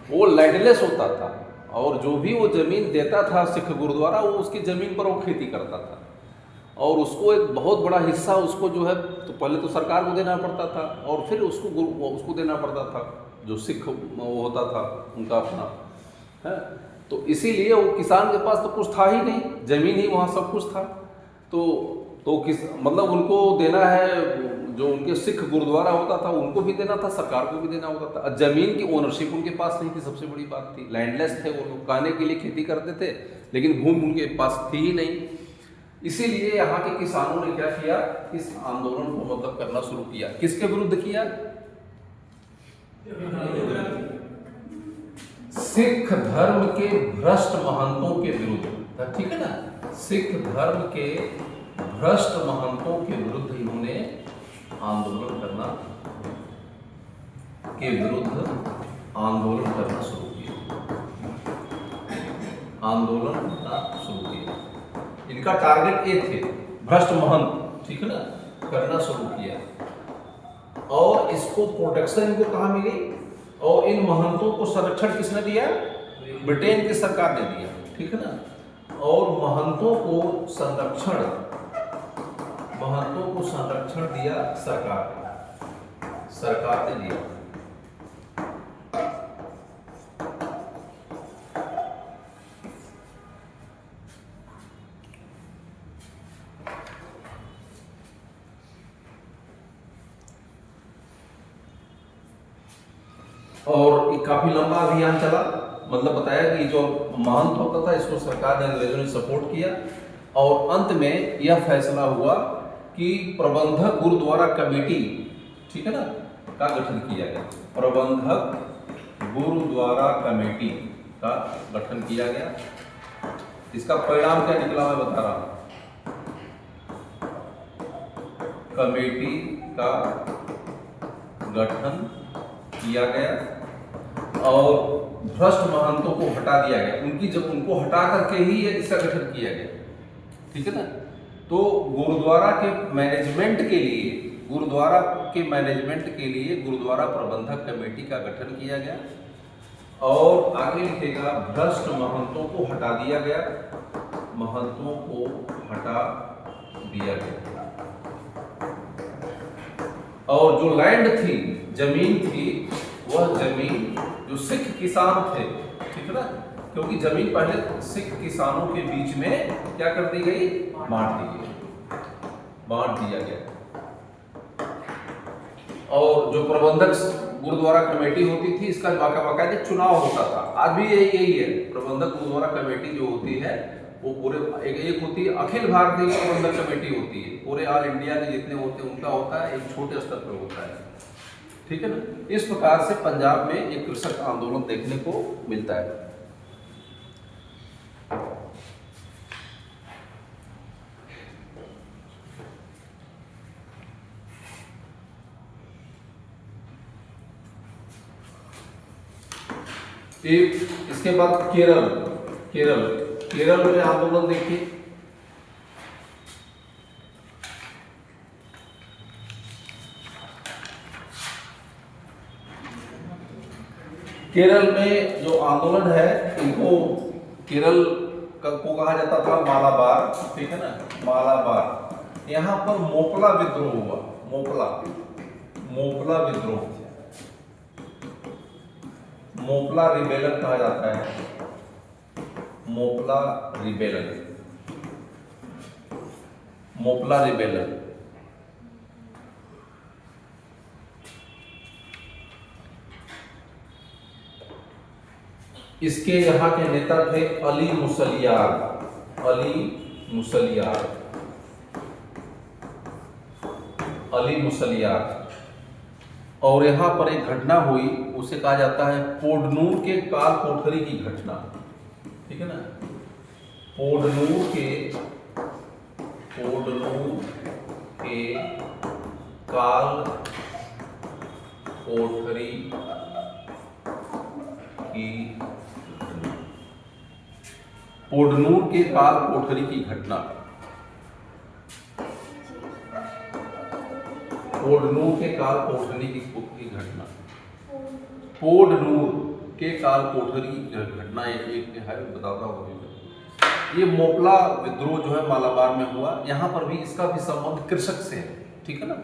S1: वो लैंडलेस होता था, और जो भी वो जमीन देता था सिख गुरुद्वारा, वो उसकी जमीन पर वो खेती करता था, और उसको एक बहुत बड़ा हिस्सा उसको जो है, तो पहले तो सरकार को देना पड़ता था, और फिर उसको देना पड़ता था, जो सिख वो होता था उनका अपना है। तो इसीलिए वो किसान के पास तो कुछ था ही नहीं, जमीन ही वहाँ सब कुछ था। तो मतलब उनको देना है, जो उनके सिख गुरुद्वारा होता था उनको भी देना था, सरकार को भी देना होता था। जमीन की ओनरशिप उनके पास नहीं थी, सबसे बड़ी बात थी। लैंडलेस थे वो लोग, खाने के लिए खेती करते थे, लेकिन भूमि उनके पास थी ही नहीं। इसीलिए यहाँ के किसानों ने क्या किया, इस आंदोलन को मतलब करना शुरू किया। किसके विरुद्ध किया? सिख धर्म के भ्रष्ट महंतों के विरुद्ध, ठीक है ना, सिख धर्म के भ्रष्ट महंतों के विरुद्ध इन्होंने आंदोलन करना शुरू किया। इनका टारगेट ये थे, भ्रष्ट महंत, ठीक है ना, करना शुरू किया। और इसको प्रोटेक्शन इनको कहाँ मिली, और इन महंतों को संरक्षण किसने दिया? ब्रिटेन की सरकार ने दिया, ठीक है ना। और महंतों को संरक्षण दिया सरकार ने दिया। और ये काफी लंबा अभियान चला, मतलब बताया कि जो महंत होता था इसको सरकार ने, अंग्रेजों ने सपोर्ट किया, और अंत में यह फैसला हुआ कि प्रबंधक गुरुद्वारा कमेटी, ठीक है ना, का गठन किया गया। प्रबंधक गुरुद्वारा कमेटी का गठन किया गया। इसका परिणाम क्या निकला मैं बता रहा हूं। कमेटी का गठन किया गया और भ्रष्ट महंतों को हटा दिया गया। उनको हटा करके ही इसका गठन किया गया, ठीक है ना। तो गुरुद्वारा के मैनेजमेंट के लिए गुरुद्वारा प्रबंधक कमेटी का गठन किया गया और आगे लिखेगा भ्रष्ट महंतों को हटा दिया गया, महंतों को हटा दिया गया। और जो लैंड थी, जमीन थी, वह जमीन जो सिख किसान थे, ठीक है ना, क्योंकि जमीन पहले सिख किसानों के बीच में क्या कर दी गई, बांट दिया गया। और जो प्रबंधक गुरुद्वारा कमेटी होती थी, इसका बाकायदे चुनाव होता था। आज भी यही है, प्रबंधक गुरुद्वारा कमेटी जो होती है वो पूरे एक होती है अखिल भारतीय प्रबंधक कमेटी होती है, पूरे ऑल इंडिया के जितने होते हैं उनका होता है, एक छोटे स्तर पर होता है, ठीक है ना। इस प्रकार से पंजाब में एक कृषक आंदोलन देखने को मिलता है। इसके बाद केरल में आंदोलन देखिए। केरल में जो आंदोलन है, इनको केरल को कहा जाता था मालाबार, ठीक है ना, मालाबार। यहाँ पर मोपला विद्रोह हुआ, मोपला विद्रोह, मोपला रिबेलन कहा जाता है, मोपला रिबेलन। इसके यहाँ के नेता थे अली मुसलियार। और यहाँ पर एक घटना हुई, उसे कहा जाता है पोडनूर के काल कोठरी की घटना, ठीक है ना। पोडनूर के काल कोठरी की घटना, पोडनूर के काल कोठरी की घटना, पोडनूर के काल कोठरी की घटना, पोडनूर के काल कोठरी घटना एक है, बताता हूँ। ये मोपला विद्रोह जो है मालाबार में हुआ। यहाँ पर भी इसका भी संबंध कृषक से है, ठीक है ना।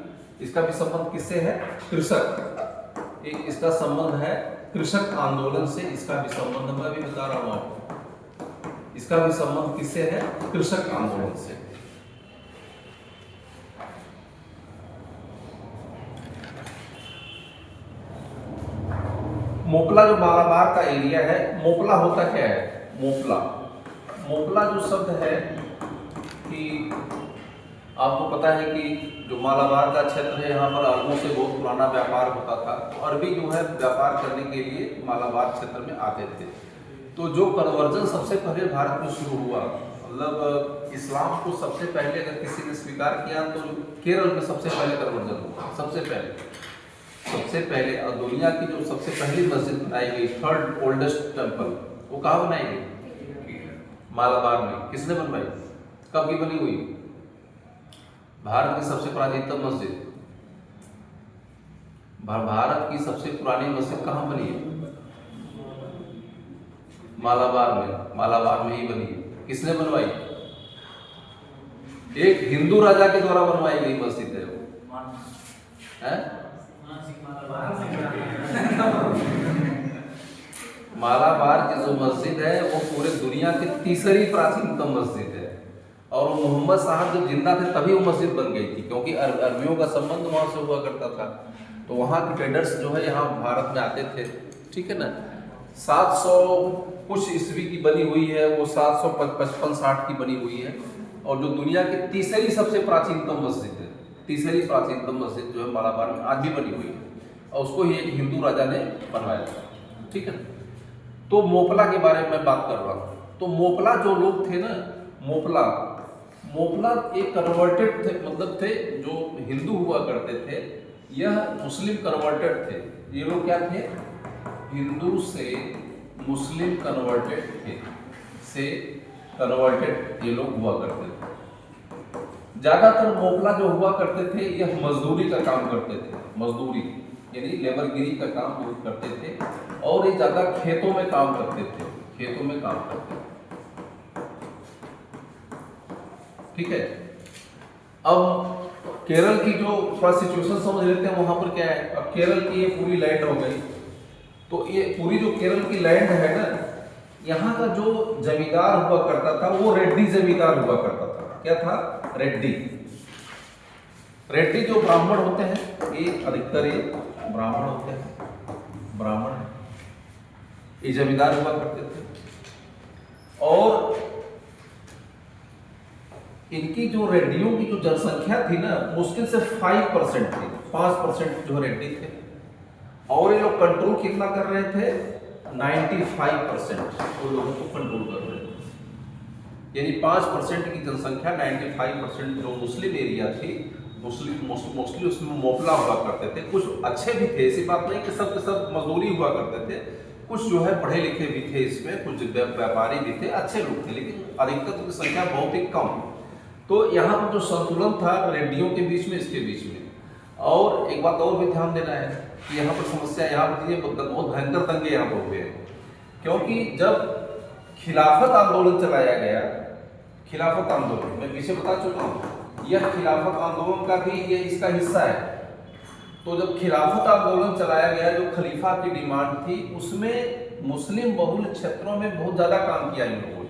S1: इसका भी संबंध किससे है, कृषक। एक इसका संबंध है कृषक आंदोलन से, इसका भी संबंध मैं भी बता रहा हूँ आपको। इसका भी संबंध किससे है, कृषक आंदोलन से। मोपला जो मालाबार का एरिया है, मोपला होता क्या है, मोपला जो शब्द है कि आपको पता है कि जो मालाबार का क्षेत्र है, यहाँ पर अरबों से बहुत पुराना व्यापार होता था। तो अरबी जो है व्यापार करने के लिए मालाबार क्षेत्र में आते थे। तो जो कन्वर्जन सबसे पहले भारत में शुरू हुआ, मतलब इस्लाम को सबसे पहले अगर किसी ने स्वीकार किया तो केरल में सबसे पहले कन्वर्जन हुआ। सबसे पहले और दुनिया की जो सबसे पहली मस्जिद बनाई गई, थर्ड ओल्डेस्ट टेम्पल, वो कहाँ बनाई गई, मालाबार में। किसने बनवाई, कब की बनी हुई, भारत की सबसे प्राचीनतम मस्जिद, भारत की सबसे पुरानी मस्जिद कहाँ बनी है, मालाबार में ही बनी है। किसने बनवाई, एक हिंदू राजा के द्वारा बनवाई गई मस्जिद है वो, है? मालाबार की जो मस्जिद है वो पूरे दुनिया की तीसरी प्राचीनतम मस्जिद है। और मोहम्मद साहब जब जिंदा थे तभी वो मस्जिद बन गई थी, क्योंकि अरबियों का संबंध वहाँ से हुआ करता था। तो वहाँ के ट्रेडर्स जो है यहाँ भारत में आते थे, ठीक है ना। 700 कुछ ईस्वी की बनी हुई है वो, 755-60 की बनी हुई है। और जो दुनिया की तीसरी सबसे प्राचीनतम मस्जिद है, तीसरी प्राचीनतम मस्जिद जो है मालाबार में आज भी बनी हुई है, और उसको ही एक हिंदू राजा ने बनवाया था, ठीक है। तो मोपला के बारे में मैं बात कर रहा हूँ। तो मोपला जो लोग थे ना, मोपला एक कन्वर्टेड थे, मतलब थे जो हिंदू हुआ करते थे, यह मुस्लिम कन्वर्टेड थे। ये लोग क्या थे, हिंदू से मुस्लिम कन्वर्टेड थे, ये लोग हुआ करते थे। ज्यादातर मोपला जो हुआ करते थे यह मजदूरी का काम करते थे, मजदूरी यानी लेबरगिरी का काम वो करते थे, और ये ज्यादा खेतों में काम करते थे, खेतों में काम करते थे। ठीक है। अब केरल की जो थोड़ा सिचुएशन समझ लेते हैं, वहां पर क्या है। अब केरल की ये पूरी लैंड हो गई, तो ये पूरी जो केरल की लैंड है ना, यहाँ का जो जमींदार हुआ करता था वो रेड्डी जमींदार हुआ करता था। क्या था? रेड्डी। रेड्डी जो ब्राह्मण होते हैं, ये अधिकतर ये ब्राह्मण होते हैं, ब्राह्मण ये जमींदार हुआ करते थे। और इनकी जो रेड्डियों की जो जनसंख्या थी ना, मुश्किल से 5% थी, 5% जो रेड्डी थे। और ये लोग कंट्रोल कितना कर रहे थे? 95% उन लोगों को कंट्रोल कर रहे थे। यानी 5% की जनसंख्या, 95% जो मुस्लिम एरिया थी, मोस्टली उसमें मोपला हुआ करते थे। कुछ अच्छे भी थे, ऐसी बात नहीं कि सब के सब मजदूरी हुआ करते थे। कुछ जो है पढ़े लिखे भी थे इसमें, कुछ व्यापारी भी थे, अच्छे लोग थे, लेकिन अधिकतर की संख्या बहुत ही कम। तो यहाँ पर जो संतुलन था रेड्डियों के बीच में, इसके बीच में। और एक बात और भी ध्यान देना है कि यहाँ पर समस्या, यहाँ पर ये बहुत भयंकर दंगे यहाँ पर हुए हैं, क्योंकि जब खिलाफत आंदोलन चलाया गया, खिलाफत आंदोलन मैं पीछे बता चुका हूँ, यह खिलाफत आंदोलन का भी ये इसका हिस्सा है। तो जब खिलाफत आंदोलन चलाया गया, जो खलीफा की डिमांड थी, उसमें मुस्लिम बहुल क्षेत्रों में बहुत ज़्यादा काम किया इन लोगों ने।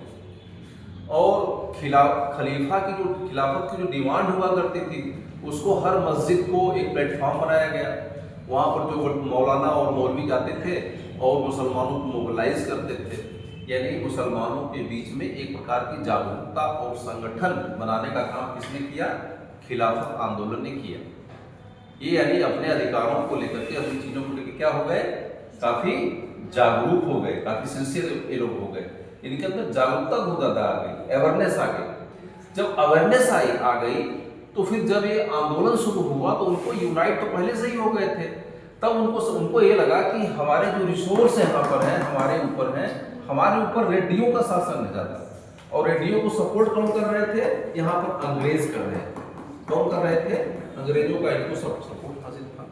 S1: और खलीफा की जो खिलाफत की जो डिमांड हुआ करती थी, उसको हर मस्जिद को एक प्लेटफॉर्म बनाया गया। वहाँ पर जो मौलाना और मौलवी जाते थे और मुसलमानों को मोबिलाइज करते थे, यानी मुसलमानों के बीच में एक प्रकार की जागरूकता और संगठन बनाने का काम किसने किया? खिलाफत आंदोलन ने किया। ये यानी अपने अधिकारों को लेकर के, अपनी चीजों को लेकर क्या हो गए? काफी जागरूक हो गए, काफी सिंसियर ये लोग हो गए। इनके अंदर जागरूकता बहुत ज्यादा आ गई, अवेयरनेस आ गई। जब अवेयरनेस आ गई तो फिर जब ये आंदोलन शुरू हुआ तो उनको यूनाइट तो पहले से ही हो गए थे। तब उनको ये लगा कि हमारे जो रिसोर्स यहाँ पर हैं, हमारे ऊपर हैं, हमारे ऊपर रेड्डियों का शासन है ज़्यादा। और रेड्डियों को सपोर्ट कौन कर रहे थे? यहाँ पर अंग्रेज कर रहे थे। कौन कर रहे थे? अंग्रेजों का इनको सपोर्ट हासिल था।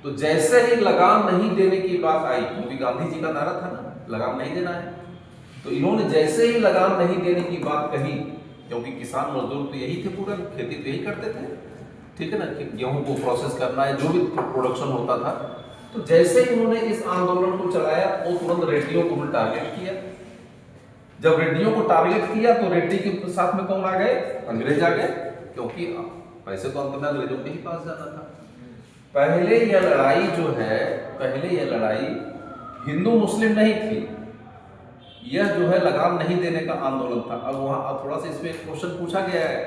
S1: तो जैसे ही लगाम नहीं देने की बात आई, क्योंकि गांधी जी का नारा था ना, लगाम नहीं देना है, तो इन्होंने जैसे ही लगाम नहीं देने की बात कही, क्योंकि किसान मजदूर तो यही थे, पूरा खेती तो यही करते थे, ठीक है ना, गेहूं को प्रोसेस करना है, जो भी प्रोडक्शन होता था। तो जैसे ही उन्होंने इस आंदोलन को चलाया, वो तुरंत रेड्डियों को टारगेट किया। जब रेड्डियों को टारगेट किया तो रेड्डी के साथ में कौन आ गए? अंग्रेज आ गए, क्योंकि वैसे तो अंत में अंग्रेजों के ही पास जाना था। पहले यह लड़ाई जो है, पहले यह लड़ाई हिंदू मुस्लिम नहीं थी, यह जो है लगाम नहीं देने का आंदोलन था। अब वहाँ थोड़ा सा इसमें क्वेश्चन पूछा गया है,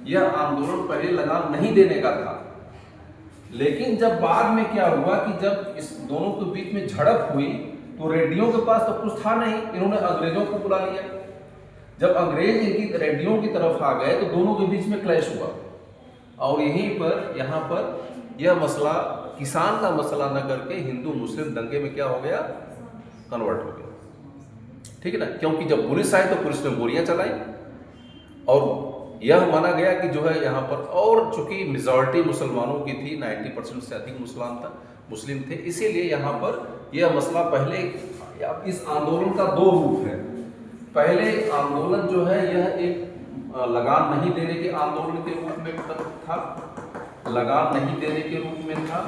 S1: यह आंदोलन पहले लगाम नहीं देने का था, लेकिन जब बाद में क्या हुआ कि जब इस दोनों के बीच में झड़प हुई तो रेड्डियों के पास तो कुछ था नहीं, इन्होंने अंग्रेजों को बुला लिया। जब अंग्रेज इनकी रेड्डियों की तरफ आ गए तो दोनों के बीच में क्लैश हुआ, और यहीं पर यहाँ पर यह मसला, किसान का मसला न करके हिंदू मुस्लिम दंगे में क्या हो गया? कन्वर्ट हो गया, ठीक है ना। क्योंकि जब पुलिस आई तो पुलिस ने गोलियां चलाई, और यह माना गया कि जो है यहाँ पर, और चूंकि मेजॉरिटी मुसलमानों की थी, 90% से अधिक मुस्लिम थे, इसीलिए यहाँ पर यह मसला पहले, इस आंदोलन का दो रूप है। पहले आंदोलन जो है यह एक लगाम नहीं देने के आंदोलन के रूप में था, लगाम नहीं देने के रूप में था।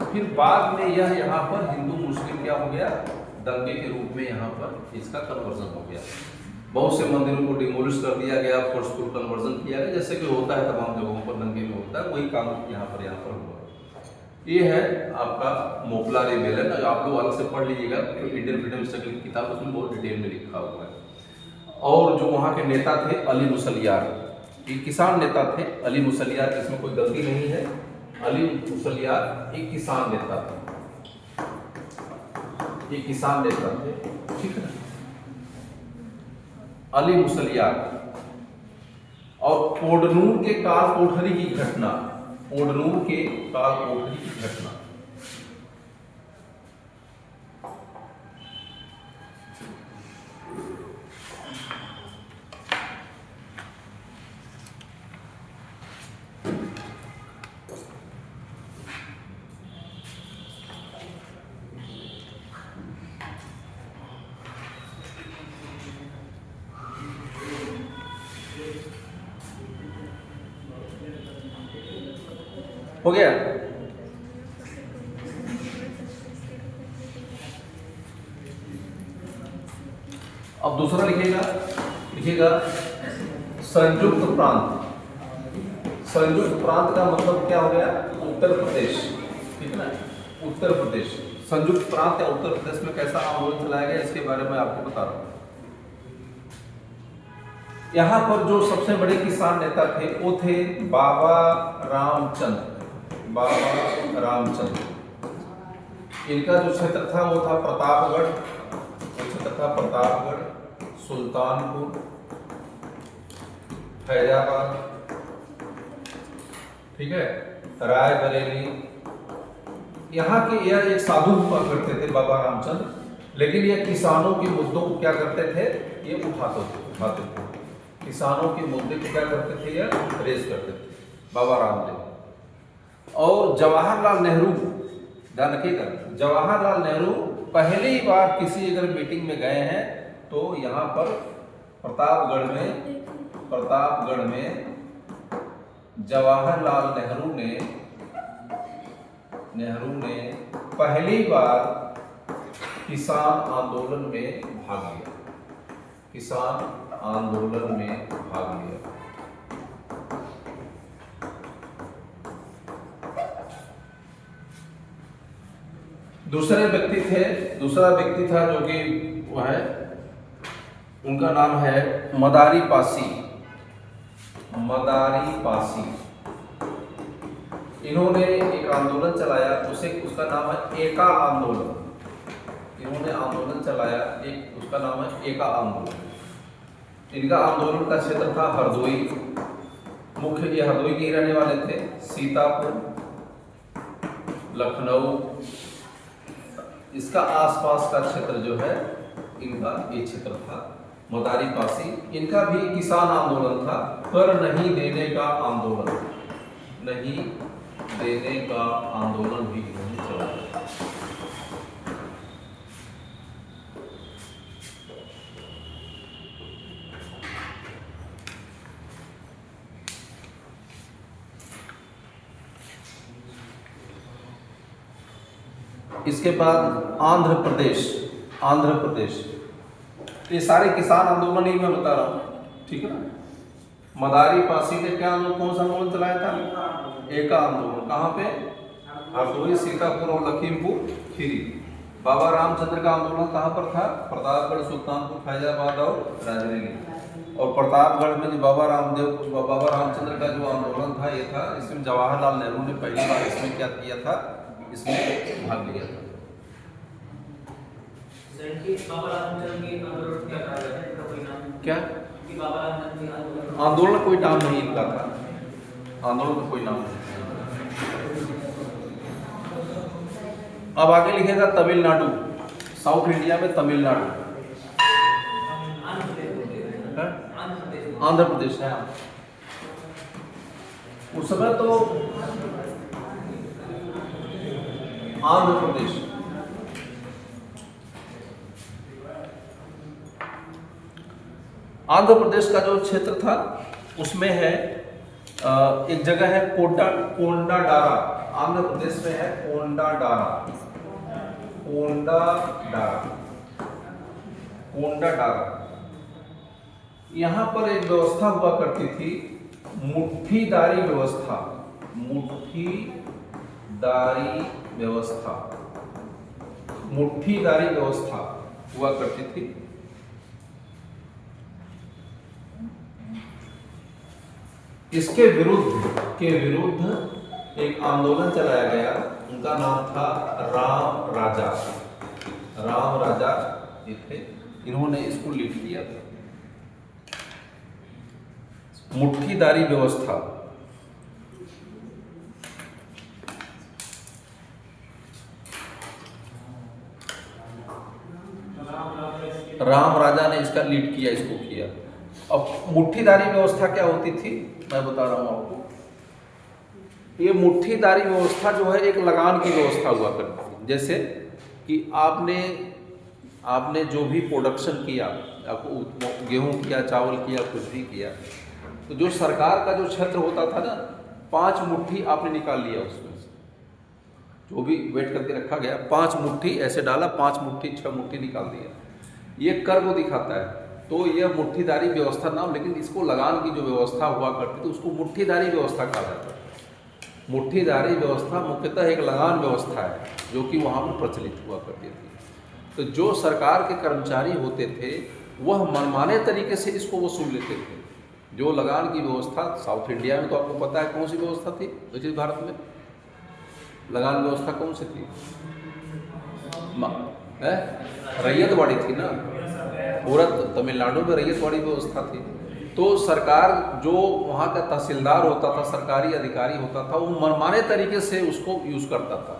S1: फिर बाद में यह यहाँ पर हिंदू मुस्लिम क्या हो गया? दंगे के रूप में यहाँ पर इसका कन्वर्जन हो गया। बहुत से मंदिरों को डिमोलिश कर दिया गया, फोर्सफुल कन्वर्जन किया गया, जैसे कि होता है तमाम जगहों पर दंगे में होता है, वही काम यहाँ पर हुआ। ये है आपका मोपला रिबेलियन। आप लोग अलग से पढ़ लीजिएगा, इंडियन फ्रीडम स्ट्रगल की किताब, उसमें बहुत डिटेल में लिखा हुआ है। और जो वहाँ के नेता थे अली मुसलियार, ये किसान नेता थे। अली मुसलियार, इसमें कोई गलती नहीं है, अली मुसलियार एक किसान नेता थे, ये किसान नेता थे, ठीक है ना, अली मुसलियार। और कोडनूर के काल कोठरी की घटना, कोडनूर के काल कोठरी की घटना, हो गया। अब दूसरा लिखिएगा संयुक्त प्रांत। संयुक्त प्रांत का मतलब क्या हो गया? उत्तर प्रदेश, ठीक है ना, उत्तर प्रदेश। संयुक्त प्रांत या उत्तर प्रदेश में कैसा आंदोलन चलाया गया इसके बारे में आपको बता रहा हूं। यहाँ पर जो सबसे बड़े किसान नेता थे वो थे बाबा रामचंद्र। बाबा रामचंद्र, इनका जो क्षेत्र था वो था प्रतापगढ़, सुल्तानपुर, फैजाबाद, ठीक है, रायबरेली। यहाँ के यह एक साधु हुआ करते थे बाबा रामचंद्र, लेकिन ये किसानों के मुद्दों को क्या करते थे? ये उठाते थे। किसानों के मुद्दे को क्या करते थे? ये रेज करते थे बाबा रामदेव। और जवाहरलाल नेहरू, ध्यान रखिएगा, जवाहरलाल नेहरू पहली बार किसी अगर मीटिंग में गए हैं तो यहाँ पर प्रतापगढ़ में जवाहरलाल नेहरू ने पहली बार किसान आंदोलन में भाग लिया। दूसरा व्यक्ति था जो कि वो है, उनका नाम है मदारी पासी। इन्होंने एक आंदोलन चलाया, उसका नाम है एका आंदोलन। इन्होंने आंदोलन चलाया उसका नाम है एका आंदोलन। इनका आंदोलन का क्षेत्र था हरदोई, मुख्य ये हरदोई के रहने वाले थे। सीतापुर, लखनऊ, इसका आसपास का क्षेत्र जो है इनका ये क्षेत्र था। मदारी पासी, इनका भी किसान आंदोलन था, कर नहीं देने का आंदोलन भी इन्होंने चलाया। इसके बाद आंध्र प्रदेश, ये सारे किसान आंदोलन ही मैं बता रहा हूँ, ठीक है ना। मदारी पासी ने क्या आंदोलन, कौन सा आंदोलन चलाया था? एका आंदोलन। कहाँ पे? हरदोई, सीतापुर और लखीमपुर खीरी। बाबा रामचंद्र का आंदोलन कहाँ पर था? प्रतापगढ़, सुल्तानपुर, फैजाबाद और रायबरेली। और प्रतापगढ़ में जो बाबा रामचंद्र का जो आंदोलन था ये था, इसमें जवाहरलाल नेहरू ने पहली बार इसमें क्या किया था? इसमें भाग लिया था। क्या आंदोलन कोई नाम नहीं इनका था, आंदोलन का कोई नाम नहीं। अब आगे लिखेगा तमिलनाडु, साउथ इंडिया में तमिलनाडु, आंध्र प्रदेश है। उस समय तो आंध्र प्रदेश, आंध्र प्रदेश का जो क्षेत्र था उसमें है एक जगह है कोंडाडारा। आंध्र प्रदेश में है कोंडाडारा। यहाँ पर एक व्यवस्था हुआ करती थी, मुट्ठीदारी व्यवस्था हुआ करती थी। इसके विरुद्ध एक आंदोलन चलाया गया, उनका नाम था राम राजा ये थे, इन्होंने इसको लीड किया था। मुट्ठीदारी व्यवस्था, राम राजा ने इसका लीड किया, इसको किया। अब मुट्ठीदारी व्यवस्था क्या होती थी मैं बता रहा हूं आपको। ये मुट्ठीदारी व्यवस्था जो है एक लगान की व्यवस्था हुआ करती है। जैसे कि आपने जो भी प्रोडक्शन किया, आपको गेहूं किया, चावल किया, कुछ भी किया, तो जो सरकार का जो क्षेत्र होता था ना 5 मुट्ठी आपने निकाल लिया उसमें से, जो भी वेट करके रखा गया 5 मुट्ठी ऐसे डाला, 5 मुट्ठी 6 मुट्ठी निकाल दिया। ये कर को दिखाता है। तो यह मुट्ठीदारी व्यवस्था नाम, लेकिन इसको लगान की जो व्यवस्था हुआ करती थी उसको मुट्ठीदारी व्यवस्था कहा जाता है। मुट्ठीदारी व्यवस्था मुख्यतः एक लगान व्यवस्था है जो कि वहाँ पर प्रचलित हुआ करती थी। तो जो सरकार के कर्मचारी होते थे वह मनमाने तरीके से इसको वसूल लेते थे। जो लगान की व्यवस्था साउथ इंडिया में, तो आपको पता है कौन सी व्यवस्था थी, दक्षिण भारत में लगान व्यवस्था कौन सी थी? रैयतवाड़ी थी ना, पूरा तमिलनाडु में रैयतवाड़ी व्यवस्था थी। तो सरकार जो वहाँ का तहसीलदार होता था, सरकारी अधिकारी होता था, वो मनमाने तरीके से उसको यूज़ करता था,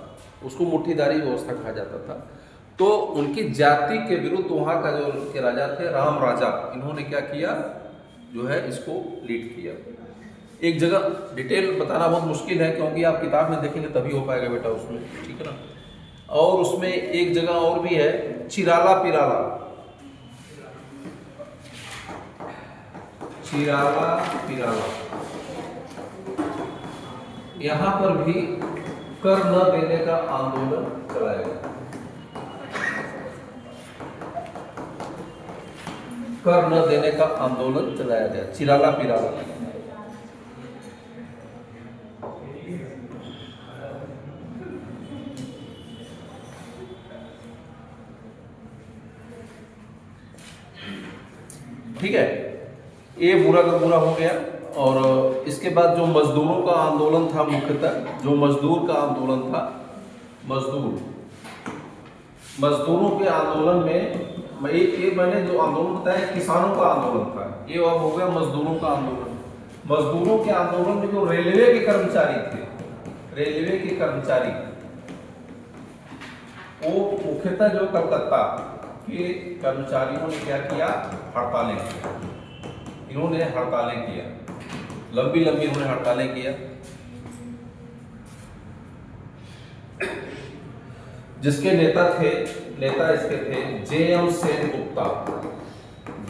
S1: उसको मुट्ठीदारी व्यवस्था कहा जाता था। तो उनकी जाति के विरुद्ध वहाँ का जो उनके राजा थे राम राजा, इन्होंने क्या किया, जो है इसको लीड किया। एक जगह डिटेल बताना बहुत मुश्किल है क्योंकि आप किताब में देखेंगे तभी हो पाएगा बेटा उसमें, ठीक है ना। और उसमें एक जगह और भी है, चिराला पिराला, चिराला पिराला, यहाँ पर भी कर न देने का आंदोलन चलाया गया। कर न देने का आंदोलन चलाया गया, चिराला पिराला। ठीक है, ये बुरा का बुरा हो गया। और इसके बाद जो मजदूरों का आंदोलन था, मुख्यतः जो मजदूर का आंदोलन था, मजदूरों के आंदोलन में ये मैंने जो आंदोलन बताया किसानों का आंदोलन था, ये अब हो गया मजदूरों का आंदोलन। मजदूरों के आंदोलन में जो रेलवे के कर्मचारी थे, रेलवे के कर्मचारी, वो मुख्यतः जो कलकत्ता के कर्मचारियों ने क्या किया, हड़तालें की। इन्होंने हड़तालें किया, लंबी लंबी इन्होंने हड़तालें किया, जिसके नेता इसके थे जे.एम. सेन गुप्ता,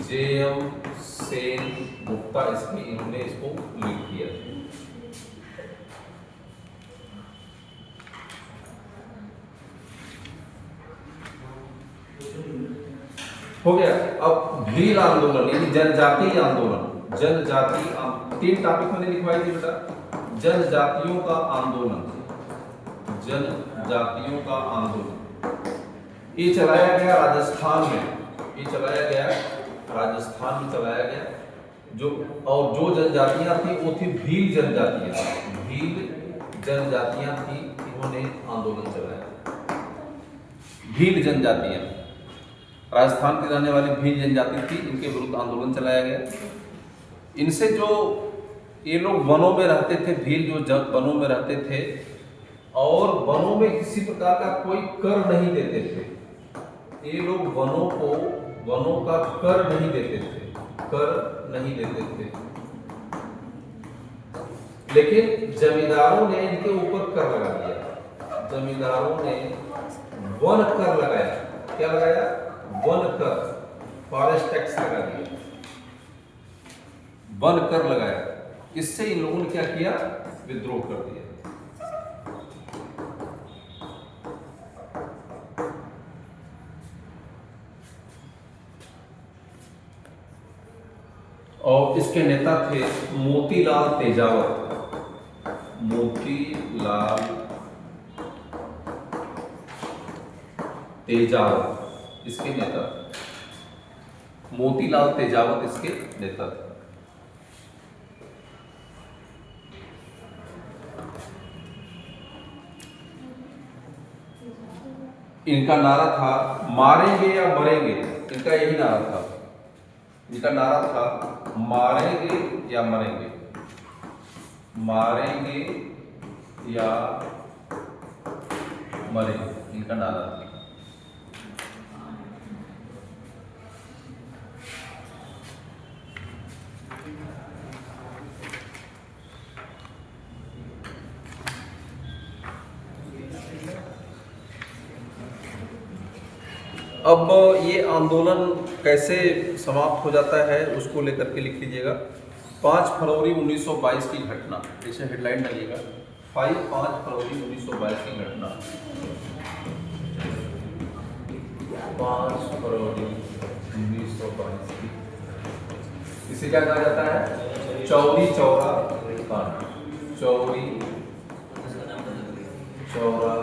S1: जे.एम. सेन गुप्ता, इन्होंने इसको लीड किया। हो गया। अब भील आंदोलन यानी जनजातीय आंदोलन, तीन टॉपिक मैंने लिखवाई थी बेटा। जनजातियों का आंदोलन, जनजातियों का आंदोलन ये चलाया गया राजस्थान में, राजस्थान में चलाया गया। जो जनजातियां थी वो थी भील जनजातियां थी, इन्होंने आंदोलन चलाया। भील जनजातियां, राजस्थान की रहने वाली भील जनजाति थी, इनके विरुद्ध आंदोलन चलाया गया। इनसे जो ये लोग वनों में रहते थे, भील जो वनों में रहते थे, और वनों में किसी प्रकार का कोई कर नहीं देते थे। ये लोग वनों का कर नहीं देते थे, लेकिन जमींदारों ने इनके ऊपर कर लगा दिया। जमींदारों ने वन कर लगाया। क्या लगाया? वन कर, फॉरेस्ट टैक्स लगा दिया, वन कर लगाया। इससे इन लोगों ने क्या किया? विद्रोह कर दिया। और इसके नेता थे मोतीलाल तेजावत, मोतीलाल तेजावत इसके नेता, मोतीलाल तेजावत इसके नेता थे। इनका नारा था मारेंगे या मरेंगे, इनका यही नारा था। इनका नारा था मारेंगे या मरेंगे, मारेंगे या मरेंगे, इनका नारा था। अब ये आंदोलन कैसे समाप्त हो जाता है उसको लेकर के लिख लीजिएगा। 5 फरवरी 1922 की घटना, इसे हेडलाइन डालिएगा, 5 फरवरी 1922 की घटना, 5 फरवरी 1922 की, इसे क्या कहा जाता है? चौरी चौरा कांड। चौरी चौरा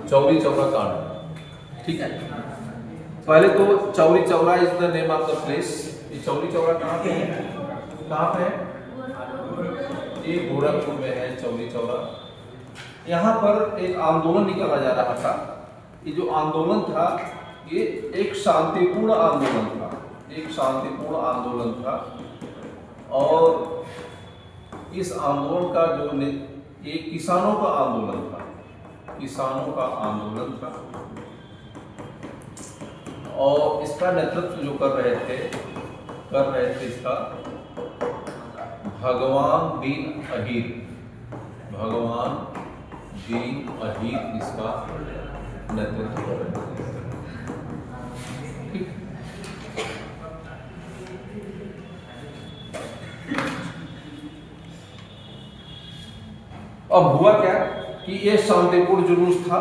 S1: चौरी चौरा कांड, ठीक है। पहले तो Chauri Chaura is the name of the place. ये चौरी चौरा कहाँ पे है? कहाँ पे है? ये गोरखपुर में है चौरी चौरा। यहाँ पर एक आंदोलन निकाला जा रहा था। ये जो आंदोलन था ये एक शांतिपूर्ण आंदोलन था, एक शांतिपूर्ण आंदोलन था। और इस आंदोलन का जो ये किसानों का आंदोलन था, किसानों का आंदोलन था। और इसका नेतृत्व जो कर रहे थे इसका भगवान दीन अहीर, भगवान दीन अहीर इसका नेतृत्व कर रहे थे। ठीक। अब हुआ क्या कि ये शांतिपूर्ण जुलूस था।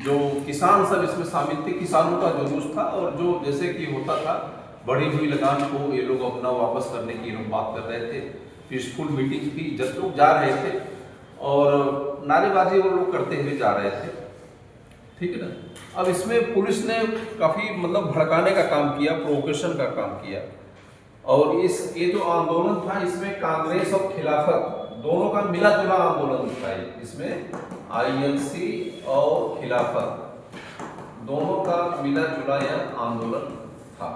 S1: जो किसान सब इसमें शामिल थे, किसानों का जुलूस था। और जो जैसे कि होता था, बढ़ी हुई लगान को ये लोग अपना वापस करने की लोग बात कर रहे थे। पीसफुल मीटिंग थी, जब लोग जा रहे थे और नारेबाजी वो लोग करते हुए जा रहे थे, ठीक है ना। अब इसमें पुलिस ने काफ़ी मतलब भड़काने का काम किया, प्रोवोकेशन का काम किया। और ये जो आंदोलन था इसमें कांग्रेस और खिलाफत दोनों का मिला जुला आंदोलन था। इसमें आईएनसी और खिलाफत दोनों का मिला जुला यह आंदोलन था।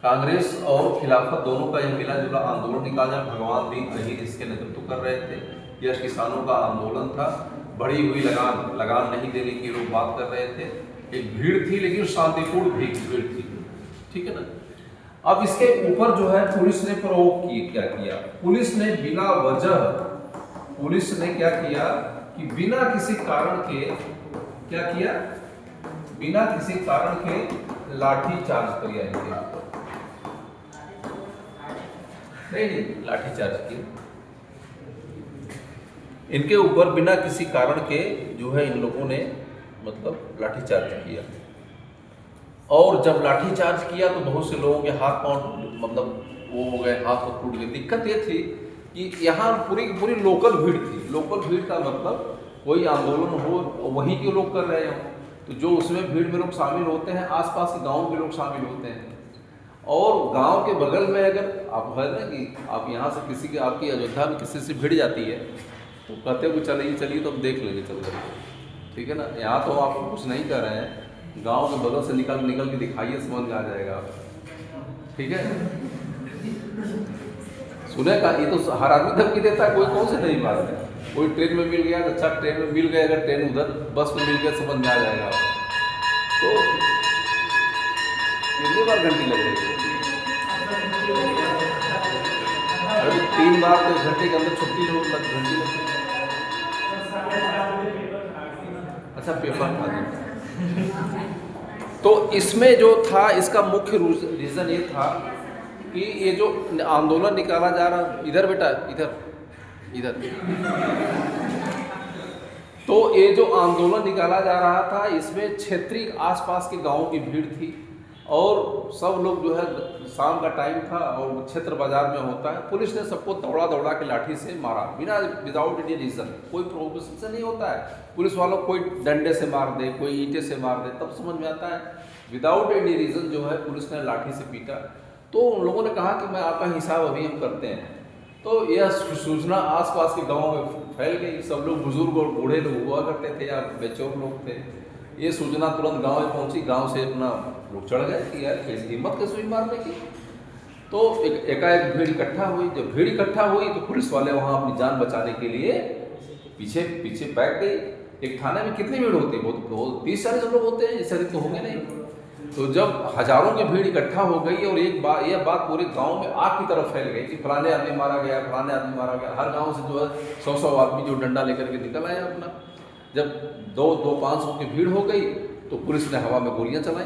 S1: कांग्रेस और खिलाफत दोनों का यह मिला जुला आंदोलन निकाला। भगवान दीन अहीर इसके नेतृत्व कर रहे थे। यह किसानों का आंदोलन था। बढ़ी हुई लगान नहीं देने की लोग बात कर रहे थे। एक भीड़ थी, लेकिन शांतिपूर्ण भीड़ थी, ठीक है ना। अब इसके ऊपर जो है पुलिस ने क्या किया? पुलिस ने बिना वजह, पुलिस ने क्या किया कि बिना किसी कारण के क्या किया? बिना किसी कारण के लाठी चार्ज किया इनके ऊपर। नहीं, लाठी चार्ज किया इनके ऊपर बिना किसी कारण के, जो है इन लोगों ने मतलब लाठी चार्ज किया। और जब लाठी चार्ज किया तो बहुत से लोगों के हाथ पांव मतलब वो हो गए, हाथ तो टूट गए। दिक्कत ये थी कि यहाँ पूरी लोकल भीड़ थी। लोकल भीड़ का मतलब कोई आंदोलन हो वहीं के लोग कर रहे हो, तो जो उसमें भीड़ में लोग शामिल होते हैं, आसपास के गाँव के लोग शामिल होते हैं। और गांव के बगल में अगर आप है ना कि आप यहाँ से किसी के, आपकी अयोध्या में किसी से भिड़ जाती है तो कहते हो चलिए तो हम देख लेंगे चल कर, ठीक है ना। यहाँ तो आप कुछ नहीं कर रहे हैं, गांव के बगल से निकल के दिखाइए, समझ में आ जाएगा, ठीक है। सुने का ये तो हर आदमी धमकी देता है, कोई कौन से नहीं बात है। कोई ट्रेन में मिल गया, अच्छा ट्रेन में मिल गया, अगर ट्रेन उधर बस में मिल गया, समझ में आ जाएगा। तो कितनी बार घंटी लग रही है? अभी 3 बार तो घंटे के अंदर छुट्टी लोग घंटी लगती है। अच्छा पेपर था। तो इसमें जो था, इसका मुख्य रीज़न ये था कि ये जो आंदोलन निकाला जा रहा, इधर बेटा इधर तो ये जो आंदोलन निकाला जा रहा था इसमें क्षेत्रीय आसपास के गांवों की भीड़ थी। और सब लोग जो है, शाम का टाइम था और क्षेत्र बाजार में होता है। पुलिस ने सबको दौड़ा के लाठी से मारा, बिना विदाउट एनी रीज़न। कोई प्रोवोकेशन से नहीं होता है। पुलिस वालों कोई डंडे से मार दे, कोई ईंटे से मार दे, तब समझ में आता है। विदाउट एनी रीज़न जो है पुलिस ने लाठी से पीटा। तो उन लोगों ने कहा कि मैं आपका हिसाब अभी हम करते हैं। तो यह सूचना आसपास के गाँव में फैल गई। सब लोग बुजुर्ग और बूढ़े लोग हुआ करते थे या बेचौर लोग थे। ये सूचना तुरंत गांव में पहुंची। गांव से अपना लोग चढ़ गए कि यार कैसी हिम्मत कैसे हुई मारने की। तो एकाएक भीड़ इकट्ठा हुई। जब भीड़ इकट्ठा हुई तो पुलिस वाले वहां अपनी जान बचाने के लिए पीछे बैठ गई। एक थाने में कितनी भीड़ होती है? बहुत 30-40 लोग होते हैं, इससे अधिक तो होंगे नहीं। तो जब हजारों की भीड़ इकट्ठा हो गई और यह बात पूरे गांव में आग की तरफ फैल गई कि फलाने आदमी मारा गया, फलाने आदमी मारा गया। हर गांव से जो है 100 आदमी जो डंडा लेकर के निकल आया अपना। जब 200-500 की भीड़ हो गई तो पुलिस ने हवा में गोलियां चलाई।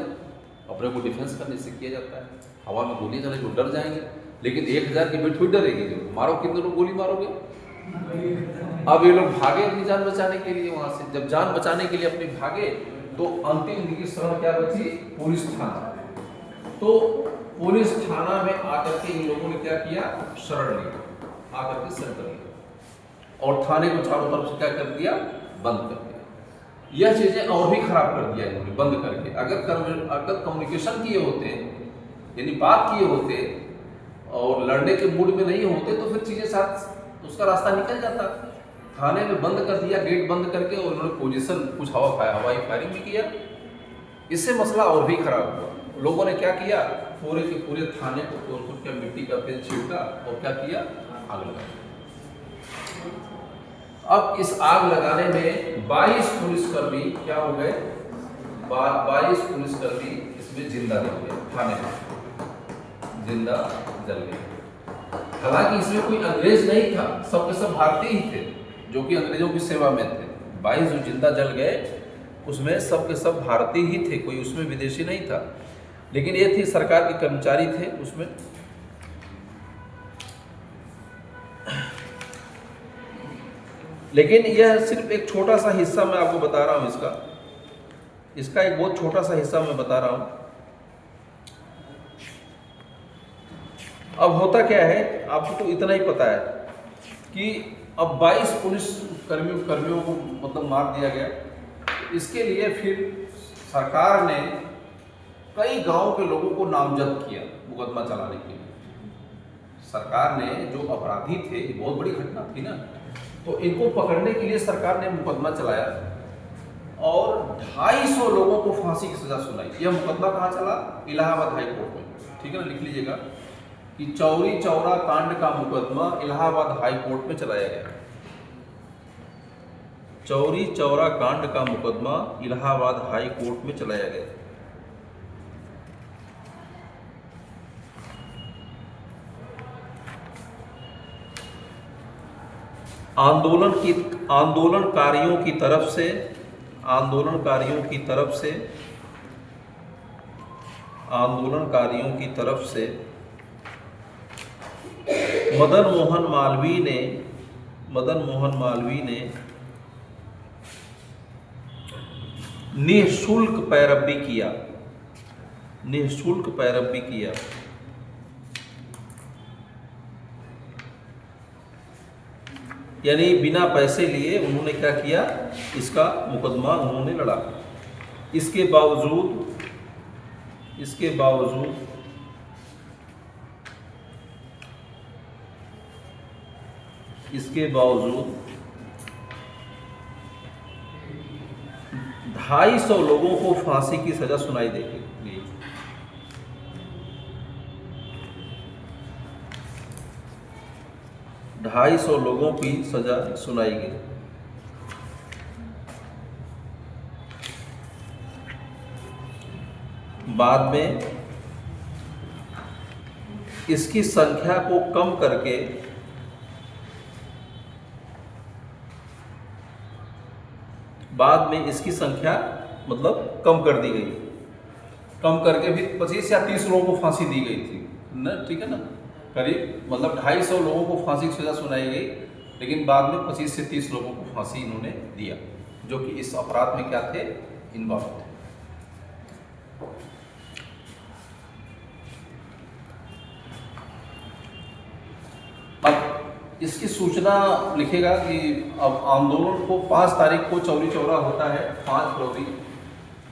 S1: अपने को डिफेंस करने से किया जाता है, हवा में गोलियां चलाई तो डर जाएंगे, लेकिन 1000 की भीड़ थोड़ी डरेगी। जो मारो, कितने लोग गोली मारोगे। अब ये लोग भागे अपनी जान बचाने के लिए वहां से। जब जान बचाने के लिए अपनी भागे तो अंतिम उनकी शरण क्या बची, पुलिस थाना। तो पुलिस थाना में आकर के इन लोगों ने क्या किया, शरण लिया, आकर के सरेंडर लिया और थाने को चारों तरफ से क्या कर दिया, बंद कर दिया। यह चीजें और भी खराब कर दिया इन्होंने बंद करके। अगर कम्युनिकेशन किए होते, यानी बात किए होते और लड़ने के मूड में नहीं होते तो फिर चीजें साथ उसका रास्ता निकल जाता। थाने में बंद कर दिया, गेट बंद करके, और उन्होंने पोजीशन कुछ हवाई फायरिंग भी किया। इससे मसला और भी खराब हुआ। लोगों ने क्या किया, पूरे के पूरे थाने को तोड़ के मिट्टी का तेल छिड़का और क्या किया, आग लगा। अब इस आग लगाने में 22 पुलिसकर्मी क्या हो गए, 22 पुलिसकर्मी इसमें जिंदा जल गए, थाने में जिंदा जल गए। हालांकि इसमें कोई अंग्रेज नहीं था, सब के सब भारतीय ही थे जो कि अंग्रेजों की सेवा में थे। 22 जो जिंदा जल गए उसमें सब के सब भारतीय ही थे, कोई उसमें विदेशी नहीं था। लेकिन ये थी सरकार के कर्मचारी थे उसमें। लेकिन यह सिर्फ एक छोटा सा हिस्सा मैं आपको बता रहा हूं, इसका एक बहुत छोटा सा हिस्सा मैं बता रहा हूं। अब होता क्या है, आपको तो इतना ही पता है कि अब 22 पुलिस कर्मियों को मतलब मार दिया गया। इसके लिए फिर सरकार ने कई गांव के लोगों को नामजद किया मुकदमा चलाने के लिए। सरकार ने जो अपराधी थे, बहुत बड़ी घटना थी ना, तो इनको पकड़ने के लिए सरकार ने मुकदमा चलाया और 250 लोगों को फांसी की सजा सुनाई। यह मुकदमा कहाँ चला, इलाहाबाद हाई कोर्ट में। ठीक है ना, लिख लीजिएगा कि चौरी चौरा कांड का मुकदमा इलाहाबाद हाई कोर्ट में चलाया गया। चौरी चौरा कांड का मुकदमा इलाहाबाद हाई कोर्ट में चलाया गया। आंदोलनकारियों की तरफ से मदन मोहन मालवीय ने निःशुल्क पैरवी किया। यानी बिना पैसे लिए उन्होंने क्या किया, इसका मुकदमा उन्होंने लड़ा। इसके बावजूद 250 लोगों को फांसी की सजा सुनाई दी गई। 250 लोगों की सजा सुनाई गई। बाद में इसकी संख्या को कम करके मतलब कम कर दी गई। कम करके भी 25 या 30 लोगों को फांसी दी गई थी ना, ठीक है ना, करीब मतलब 250 लोगों को फांसी की सजा सुनाई गई। लेकिन बाद में 25 से 30 लोगों को फांसी इन्होंने दिया जो कि इस अपराध में क्या थे, इन्वॉल्व थे। अब इसकी सूचना लिखेगा कि अब आंदोलन को 5 तारीख को चौरी चौरा होता है, 5 फरवरी।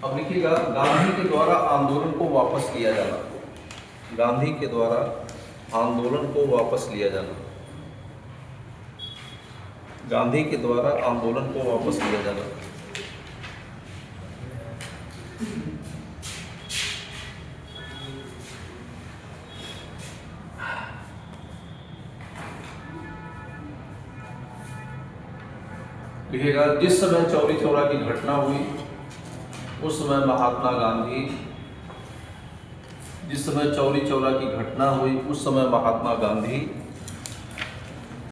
S1: अब लिखिएगा गांधी के द्वारा आंदोलन को वापस लिया जाना। गांधी के द्वारा आंदोलन को वापस लिया जाना। गांधी के द्वारा आंदोलन को वापस लिया जाना। लिखेगा जिस समय चौरी चौरा की घटना हुई उस समय महात्मा गांधी, जिस समय चौरी चौरा की घटना हुई उस समय महात्मा गांधी